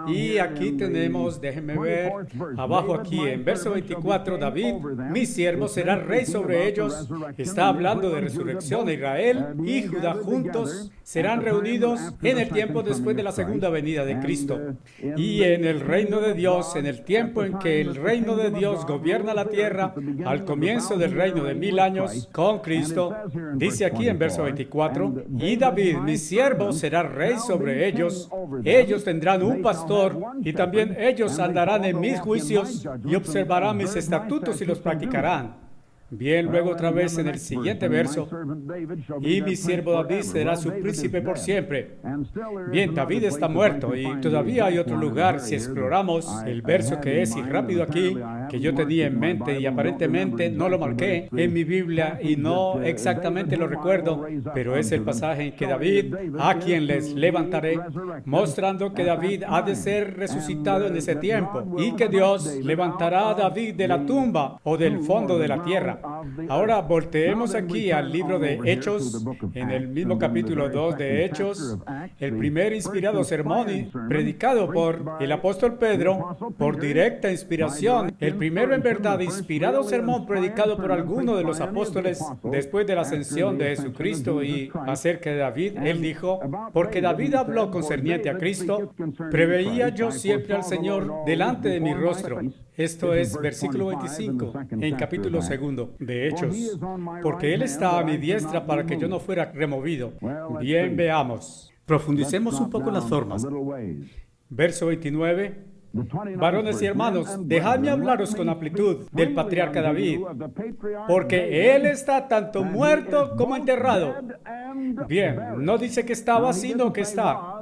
S1: Y aquí tenemos, déjenme ver, abajo aquí en verso 24, David, mi siervo será rey sobre ellos. Está hablando de resurrección de Israel y Judá juntos serán reunidos en el tiempo después de la segunda venida de Cristo. Y en el reino de Dios, en el tiempo en que el reino de Dios gobierna la tierra, al comienzo del reino de 1000 años con Cristo, dice aquí en verso 24, y David, mi siervo, será rey sobre ellos. Ellos tendrán un pastor y también ellos andarán en mis juicios y observarán mis estatutos y los practicarán. Bien, luego otra vez en el siguiente verso, y mi siervo David será su príncipe por siempre. Bien, David está muerto y todavía hay otro lugar si exploramos el verso que es, y rápido aquí, que yo tenía en mente y aparentemente no lo marqué en mi Biblia y no exactamente lo recuerdo, pero es el pasaje en que David, a quien les levantaré, mostrando que David ha de ser resucitado en ese tiempo y que Dios levantará a David de la tumba o del fondo de la tierra. Ahora volteemos aquí al libro de Hechos, en el mismo capítulo 2 de Hechos, el primer inspirado sermón predicado por el apóstol Pedro, por directa inspiración, el primero en verdad inspirado sermón predicado por alguno de los apóstoles después de la ascensión de Jesucristo. Y acerca de David, él dijo, porque David habló concerniente a Cristo, preveía yo siempre al Señor delante de mi rostro. Esto es versículo 25, en capítulo 2 de Hechos, porque Él está a mi diestra para que yo no fuera removido. Bien, veamos. Profundicemos un poco en las formas. Verso 29. Varones y hermanos, dejadme hablaros con amplitud del patriarca David, porque él está tanto muerto como enterrado. Bien, no dice que estaba, sino que está.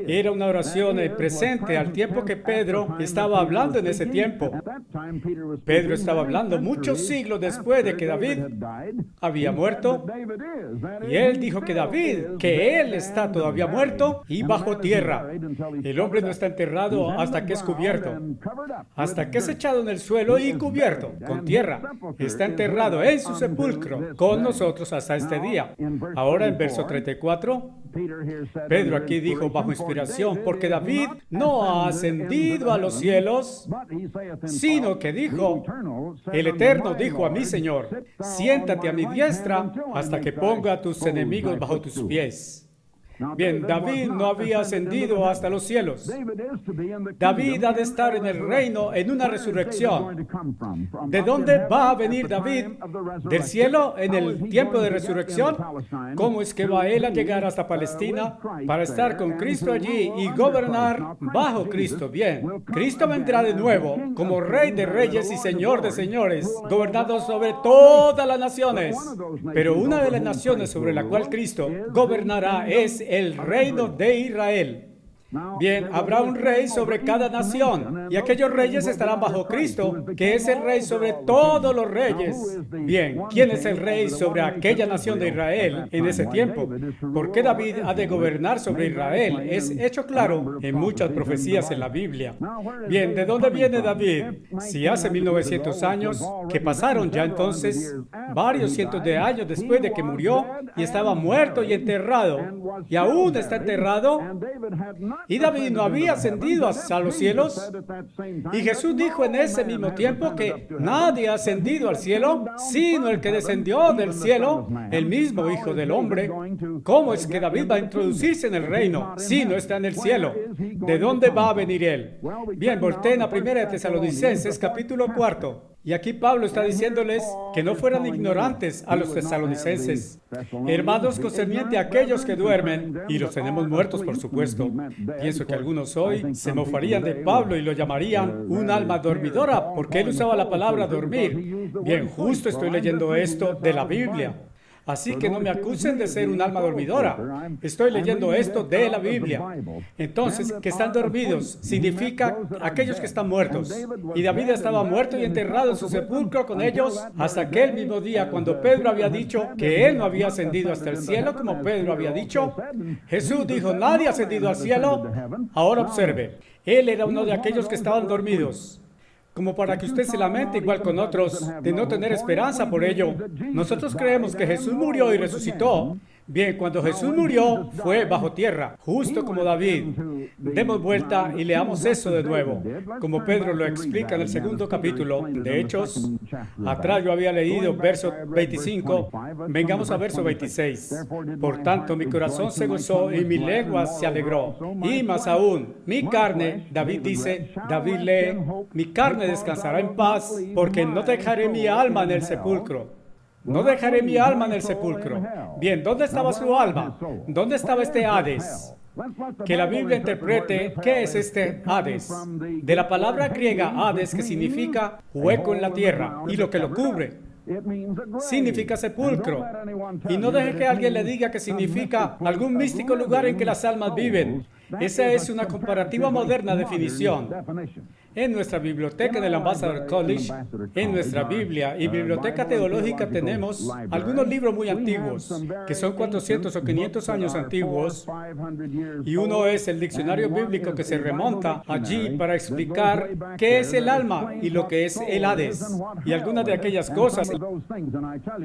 S1: Era una oración presente al tiempo que Pedro estaba hablando en ese tiempo. Pedro estaba hablando muchos siglos después de que David había muerto. Y él dijo que David, que él está todavía muerto y bajo tierra. El hombre no está enterrado hasta que es cubierto, hasta que es echado en el suelo y cubierto con tierra. Está enterrado en su sepulcro con nosotros hasta este día. Ahora en verso 34, Pedro aquí dijo bajo inspiración, porque David no ha ascendido a los cielos, sino que dijo, el Eterno dijo a mi Señor, siéntate a mi diestra hasta que ponga a tus enemigos bajo tus pies. Bien, David no había ascendido hasta los cielos. David ha de estar en el reino en una resurrección. ¿De dónde va a venir David? ¿Del cielo en el tiempo de resurrección? ¿Cómo es que va él a llegar hasta Palestina para estar con Cristo allí y gobernar bajo Cristo? Bien, Cristo vendrá de nuevo como Rey de reyes y Señor de señores, gobernando sobre todas las naciones. Pero una de las naciones sobre la cual Cristo gobernará es el reino de Israel. Bien, habrá un rey sobre cada nación y aquellos reyes estarán bajo Cristo, que es el rey sobre todos los reyes. Bien, ¿quién es el rey sobre aquella nación de Israel en ese tiempo? ¿Por qué David ha de gobernar sobre Israel? Es hecho claro en muchas profecías en la Biblia. Bien, ¿de dónde viene David? Si hace 1900 años, que pasaron ya entonces varios cientos de años después de que murió y estaba muerto y enterrado, y aún está enterrado. Y David no había ascendido hasta los cielos. Y Jesús dijo en ese mismo tiempo que nadie ha ascendido al cielo, sino el que descendió del cielo, el mismo Hijo del Hombre. ¿Cómo es que David va a introducirse en el reino si no está en el cielo? ¿De dónde va a venir él? Bien, volteen a 1 Tesalonicenses, capítulo 4. Y aquí Pablo está diciéndoles que no fueran ignorantes a los tesalonicenses. Hermanos, concerniente a aquellos que duermen, y los tenemos muertos, por supuesto. Pienso que algunos hoy se mofarían de Pablo y lo llamarían un alma dormidora, porque él usaba la palabra dormir. Bien, justo estoy leyendo esto de la Biblia. Así que no me acusen de ser un alma dormidora. Estoy leyendo esto de la Biblia. Entonces, que están dormidos significa aquellos que están muertos. Y David estaba muerto y enterrado en su sepulcro con ellos hasta aquel mismo día cuando Pedro había dicho que él no había ascendido hasta el cielo, como Pedro había dicho. Jesús dijo, nadie ha ascendido al cielo. Ahora observe, él era uno de aquellos que estaban dormidos. Como para que usted se lamente igual con otros de no tener esperanza por ello. Nosotros creemos que Jesús murió y resucitó, Bien, cuando Jesús murió, fue bajo tierra, justo como David. Demos vuelta y leamos eso de nuevo, como Pedro lo explica en el segundo capítulo de Hechos. Atrás yo había leído verso 25, vengamos a verso 26. Por tanto, mi corazón se gozó y mi lengua se alegró. Y más aún, mi carne, David dice, David lee, mi carne descansará en paz, porque no dejaré mi alma en el sepulcro. No dejaré mi alma en el sepulcro. Bien, ¿dónde estaba su alma? ¿Dónde estaba este Hades? Que la Biblia interprete qué es este Hades. De la palabra griega Hades, que significa hueco en la tierra, y lo que lo cubre significa sepulcro. Y no deje que alguien le diga que significa algún místico lugar en que las almas viven. Esa es una comparativa moderna definición. En nuestra biblioteca del Ambassador College, en nuestra Biblia y biblioteca teológica tenemos algunos libros muy antiguos, que son 400 o 500 años antiguos, y uno es el diccionario bíblico que se remonta allí para explicar qué es el alma y lo que es el Hades, y algunas de aquellas cosas.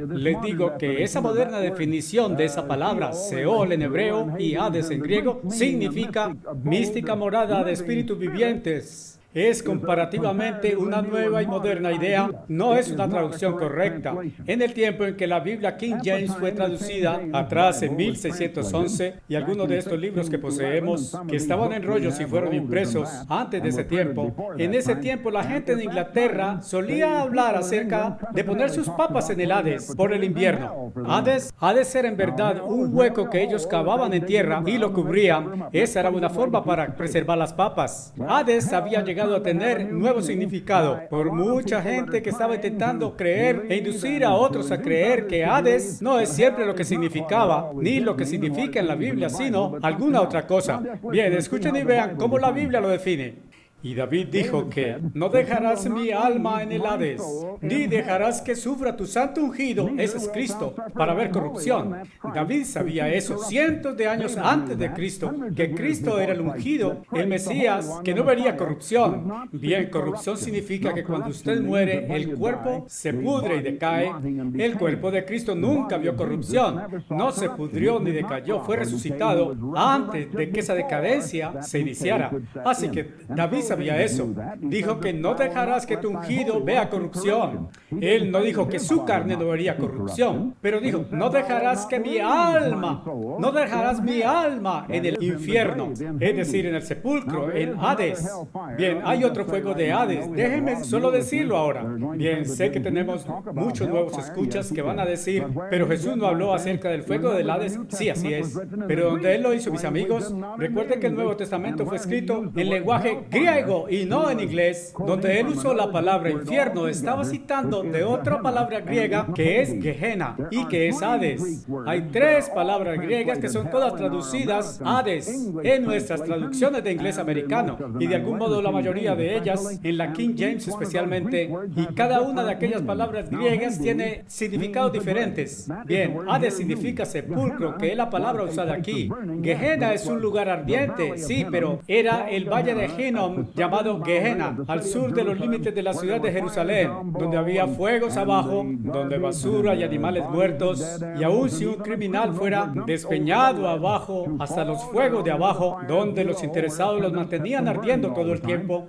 S1: Les digo que esa moderna definición de esa palabra, Seol en hebreo y Hades en griego, significa mística morada de espíritus vivientes. Es comparativamente una nueva y moderna idea, no es una traducción correcta. En el tiempo en que la Biblia King James fue traducida, atrás en 1611, y algunos de estos libros que poseemos, que estaban en rollos y fueron impresos antes de ese tiempo, en ese tiempo la gente de Inglaterra solía hablar acerca de poner sus papas en el Hades por el invierno. Hades era en verdad un hueco que ellos cavaban en tierra y lo cubrían. Esa era una forma para preservar las papas. Hades había llegado a tener nuevo significado por mucha gente que estaba intentando creer e inducir a otros a creer que Hades no es siempre lo que significaba, ni lo que significa en la Biblia, sino alguna otra cosa. Bien, escuchen y vean cómo la Biblia lo define. Y David dijo que no dejarás mi alma en el Hades, ni dejarás que sufra tu santo ungido, ese es Cristo, para ver corrupción. David sabía eso cientos de años antes de Cristo, que Cristo era el ungido, el Mesías, que no vería corrupción. Bien, corrupción significa que cuando usted muere, el cuerpo se pudre y decae. El cuerpo de Cristo nunca vio corrupción, no se pudrió ni decayó, fue resucitado antes de que esa decadencia se iniciara. Así que David sabía eso. Dijo que no dejarás que tu ungido vea corrupción. Él no dijo que su carne no vería corrupción, pero dijo, no dejarás que mi alma, no dejarás mi alma en el infierno, es decir, en el sepulcro, en Hades. Bien, hay otro fuego de Hades. Déjenme solo decirlo ahora. Bien, sé que tenemos muchos nuevos escuchas que van a decir, pero Jesús no habló acerca del fuego del Hades. Sí, así es. Pero donde Él lo hizo, mis amigos, recuerden que el Nuevo Testamento fue escrito en lenguaje griego y no en inglés. Donde Él usó la palabra infierno, estaba citando de otra palabra griega que es Gehenna y que es Hades. Hay tres palabras griegas que son todas traducidas Hades en nuestras traducciones de inglés americano, y de algún modo la mayoría de ellas en la King James especialmente, y cada una de aquellas palabras griegas tiene significados diferentes. Bien, Hades significa sepulcro, que es la palabra usada aquí. Gehenna es un lugar ardiente, sí, pero era el valle de Hinnom llamado Gehenna, al sur de los límites de la ciudad de Jerusalén, donde había fuegos abajo, donde basura y animales muertos, y aun si un criminal fuera despeñado abajo hasta los fuegos de abajo, donde los interesados los mantenían ardiendo todo el tiempo,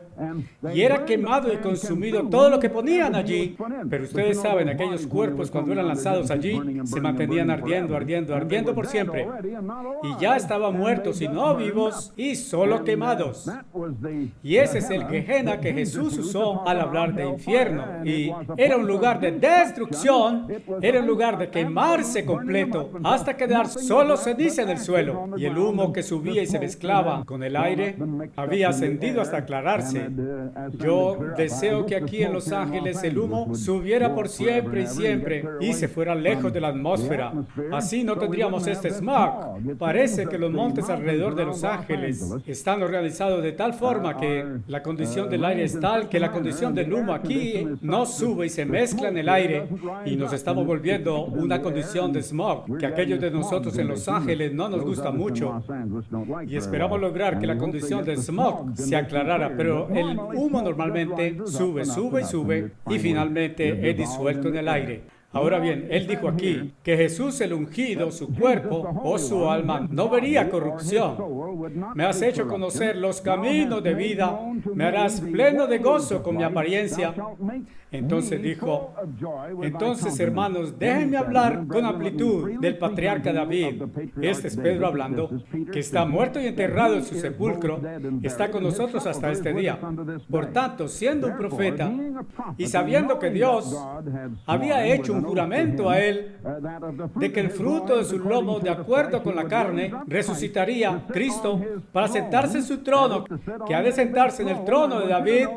S1: y era quemado y consumido todo lo que ponían allí. Pero ustedes saben, aquellos cuerpos cuando eran lanzados allí se mantenían ardiendo, ardiendo, ardiendo por siempre, y ya estaban muertos y no vivos y solo quemados. Y ese es el Gehenna que Jesús usó al hablar de infierno, y era un lugar de destrucción, era un lugar de quemarse completo hasta quedar solo ceniza en el suelo, y el humo que subía y se mezclaba con el aire había ascendido hasta aclararse. Yo deseo que aquí en Los Ángeles el humo subiera por siempre y siempre y se fuera lejos de la atmósfera. Así no tendríamos este smog. Parece que los montes alrededor de Los Ángeles están organizados de tal forma que la condición del aire es tal que la condición del humo aquí no sube y se mezcla en el aire, y nos estamos volviendo una condición de smog que aquellos de nosotros en Los Ángeles no nos gusta mucho, y esperamos lograr que la condición de smog se aclarara, pero el humo normalmente sube, sube y sube y finalmente es disuelto en el aire. Ahora bien, él dijo aquí que Jesús el ungido, su cuerpo o su alma, no vería corrupción. Me has hecho conocer los caminos de vida, me harás pleno de gozo con mi apariencia. Entonces dijo, entonces hermanos, déjenme hablar con amplitud del patriarca David. Este es Pedro hablando, que está muerto y enterrado en su sepulcro, está con nosotros hasta este día. Por tanto, siendo un profeta y sabiendo que Dios había hecho un juramento a él de que el fruto de su lomo, de acuerdo con la carne, resucitaría Cristo para sentarse en su trono, que ha de sentarse en el trono de David.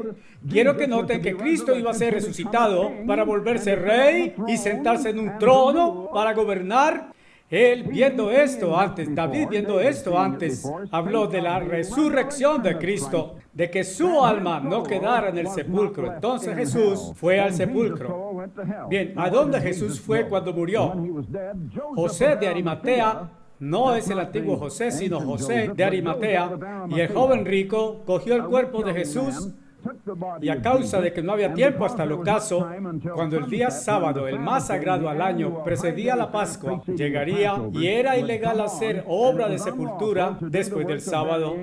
S1: Quiero que noten que Cristo iba a ser resucitado para volverse rey y sentarse en un trono para gobernar. Él viendo esto antes, David viendo esto antes, habló de la resurrección de Cristo, de que su alma no quedara en el sepulcro. Entonces Jesús fue al sepulcro. Bien, ¿a dónde Jesús fue cuando murió? José de Arimatea, no es el antiguo José, sino José de Arimatea, y el joven rico cogió el cuerpo de Jesús. Y a causa de que no había tiempo hasta el ocaso, cuando el día sábado, el más sagrado al año, precedía la Pascua, llegaría y era ilegal hacer obra de sepultura después del sábado.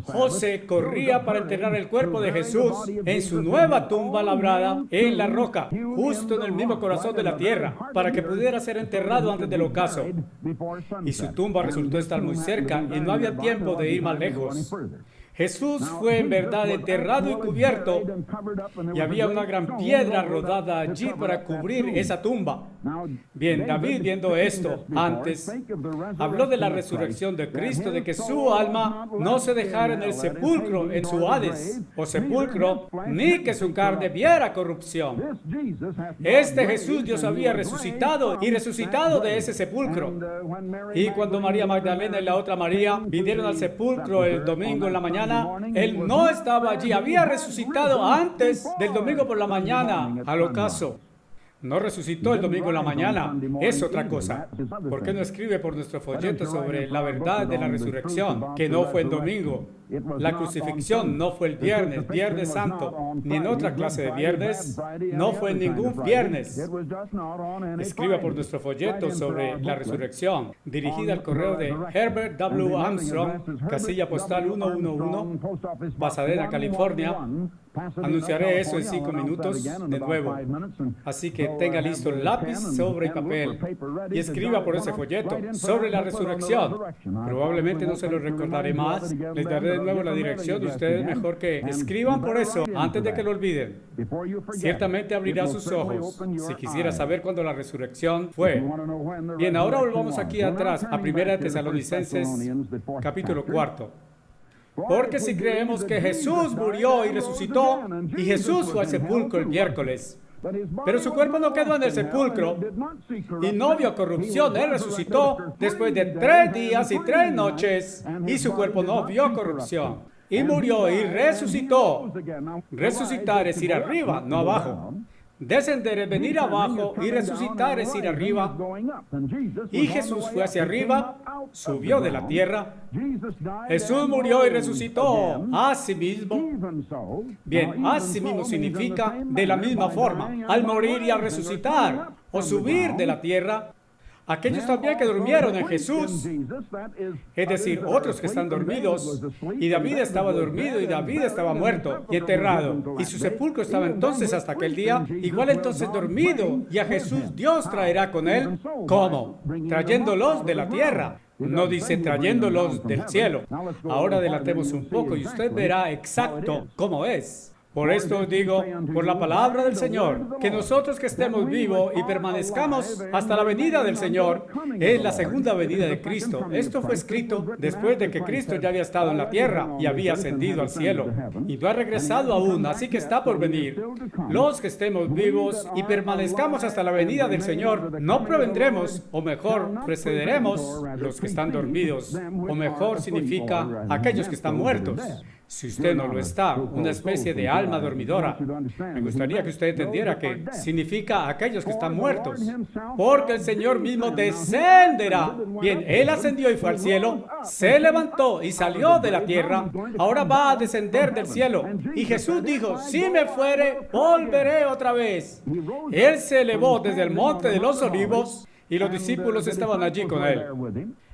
S1: José corría para enterrar el cuerpo de Jesús en su nueva tumba labrada en la roca, justo en el mismo corazón de la tierra, para que pudiera ser enterrado antes del ocaso. Y su tumba resultó estar muy cerca y no había tiempo de ir más lejos. Jesús fue en verdad enterrado y cubierto, y había una gran piedra rodada allí para cubrir esa tumba. Bien, David viendo esto antes, habló de la resurrección de Cristo, de que su alma no se dejara en el sepulcro, en su Hades o sepulcro, ni que su carne viera corrupción. Este Jesús Dios había resucitado y resucitado de ese sepulcro. Y cuando María Magdalena y la otra María vinieron al sepulcro el domingo en la mañana, él no estaba allí, había resucitado antes del domingo por la mañana al ocaso. No resucitó el domingo en la mañana, es otra cosa. ¿Por qué no escribe por nuestro folleto sobre la verdad de la resurrección? Que no fue el domingo. La crucifixión no fue el viernes, Viernes Santo, ni en otra clase de viernes, no fue en ningún viernes. Escriba por nuestro folleto sobre la resurrección, dirigida al correo de Herbert W. Armstrong, casilla postal 111, Pasadena, California. Anunciaré eso en 5 minutos de nuevo. Así que tenga listo lápiz, sobre y papel y escriba por ese folleto sobre la resurrección. Probablemente no se lo recordaré más. Les daré de nuevo la dirección y ustedes mejor que escriban por eso antes de que lo olviden. Ciertamente abrirá sus ojos si quisiera saber cuándo la resurrección fue. Bien, ahora volvamos aquí atrás a 1 Tesalonicenses capítulo 4. Porque si creemos que Jesús murió y resucitó, y Jesús fue al sepulcro el miércoles, pero su cuerpo no quedó en el sepulcro y no vio corrupción, él resucitó después de 3 días y 3 noches, y su cuerpo no vio corrupción, y murió y resucitó. Resucitar es ir arriba, no abajo. Descender es venir abajo y resucitar es ir arriba. Y Jesús fue hacia arriba, subió de la tierra. Jesús murió y resucitó. Asimismo, bien, asimismo significa de la misma forma, al morir y al resucitar o subir de la tierra. Aquellos también que durmieron en Jesús, es decir, otros que están dormidos, y David estaba dormido y David estaba muerto y enterrado, y su sepulcro estaba entonces hasta aquel día, igual entonces dormido, y a Jesús Dios traerá con él. ¿Cómo? Trayéndolos de la tierra. No dice trayéndolos del cielo. Ahora adelantemos un poco y usted verá exacto cómo es. Por esto os digo, por la palabra del Señor, que nosotros que estemos vivos y permanezcamos hasta la venida del Señor, es la segunda venida de Cristo. Esto fue escrito después de que Cristo ya había estado en la tierra y había ascendido al cielo, y no ha regresado aún, así que está por venir. Los que estemos vivos y permanezcamos hasta la venida del Señor, no provendremos, o mejor, precederemos los que están dormidos, o mejor significa aquellos que están muertos. Si usted no lo está, una especie de alma dormidora. Me gustaría que usted entendiera que significa aquellos que están muertos. Porque el Señor mismo descenderá. Bien, Él ascendió y fue al cielo, se levantó y salió de la tierra. Ahora va a descender del cielo. Y Jesús dijo, si me fuere, volveré otra vez. Él se elevó desde el monte de los olivos y los discípulos estaban allí con Él.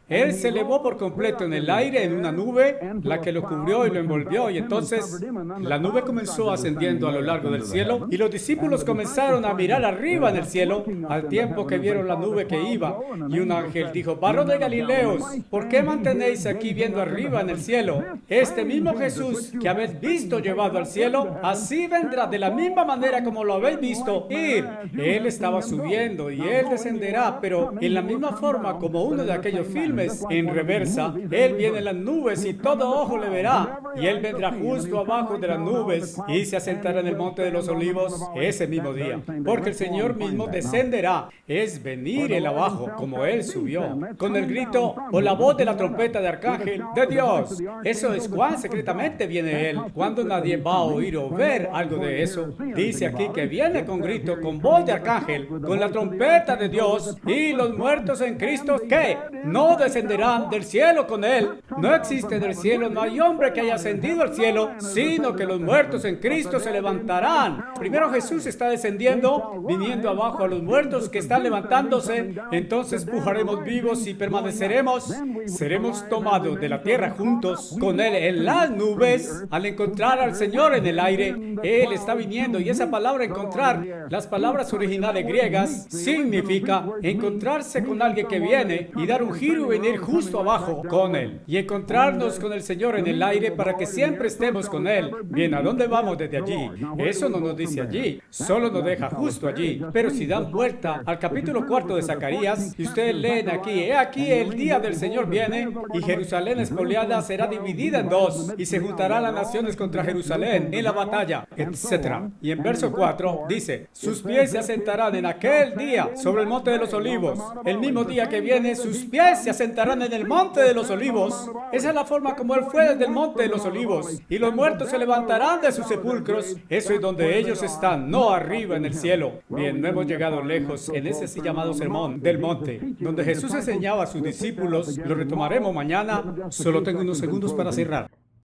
S1: Él se elevó por completo en el aire, en una nube, la que lo cubrió y lo envolvió, y entonces la nube comenzó ascendiendo a lo largo del cielo, y los discípulos comenzaron a mirar arriba en el cielo, al tiempo que vieron la nube que iba, y un ángel dijo, varones de Galileos, ¿por qué mantenéis aquí viendo arriba en el cielo? Este mismo Jesús que habéis visto llevado al cielo, así vendrá de la misma manera como lo habéis visto ir. Él estaba subiendo y Él descenderá, pero en la misma forma como uno de aquellos filmes en reversa. Él viene en las nubes y todo ojo le verá, y Él vendrá justo abajo de las nubes y se asentará en el monte de los olivos ese mismo día, porque el Señor mismo descenderá. Es venir Él abajo como Él subió, con el grito o la voz de la trompeta de arcángel de Dios. Eso es cuán secretamente viene Él, cuando nadie va a oír o ver algo de eso. Dice aquí que viene con grito, con voz de arcángel, con la trompeta de Dios, y los muertos en Cristo que no descenderán del cielo con Él. No existe del cielo, no hay hombre que haya ascendido al cielo, sino que los muertos en Cristo se levantarán. Primero Jesús está descendiendo, viniendo abajo a los muertos que están levantándose. Entonces pujaremos vivos y permaneceremos. Seremos tomados de la tierra juntos con Él en las nubes al encontrar al Señor en el aire. Él está viniendo, y esa palabra encontrar, las palabras originales griegas, significa encontrarse con alguien que viene y dar un giro y venir justo abajo con Él y encontrarnos con el Señor en el aire para que siempre estemos con Él. Bien, ¿a dónde vamos desde allí? Eso no nos dice allí, solo nos deja justo allí. Pero si dan vuelta al capítulo 4 de Zacarías y ustedes leen aquí, he aquí el día del Señor viene y Jerusalén espoliada será dividida en dos y se juntarán las naciones contra Jerusalén en la batalla, etc. Y en verso 4 dice, sus pies se asentarán en aquel día sobre el monte de los olivos. El mismo día que viene, sus pies se asentarán en el monte de los olivos. Esa es la forma como Él fue desde el monte de los olivos. Y los muertos se levantarán de sus sepulcros. Eso es donde ellos están, no arriba en el cielo. Bien, no hemos llegado lejos en ese así llamado sermón del monte, donde Jesús enseñaba a sus discípulos. Lo retomaremos mañana. Solo tengo unos segundos para cerrar.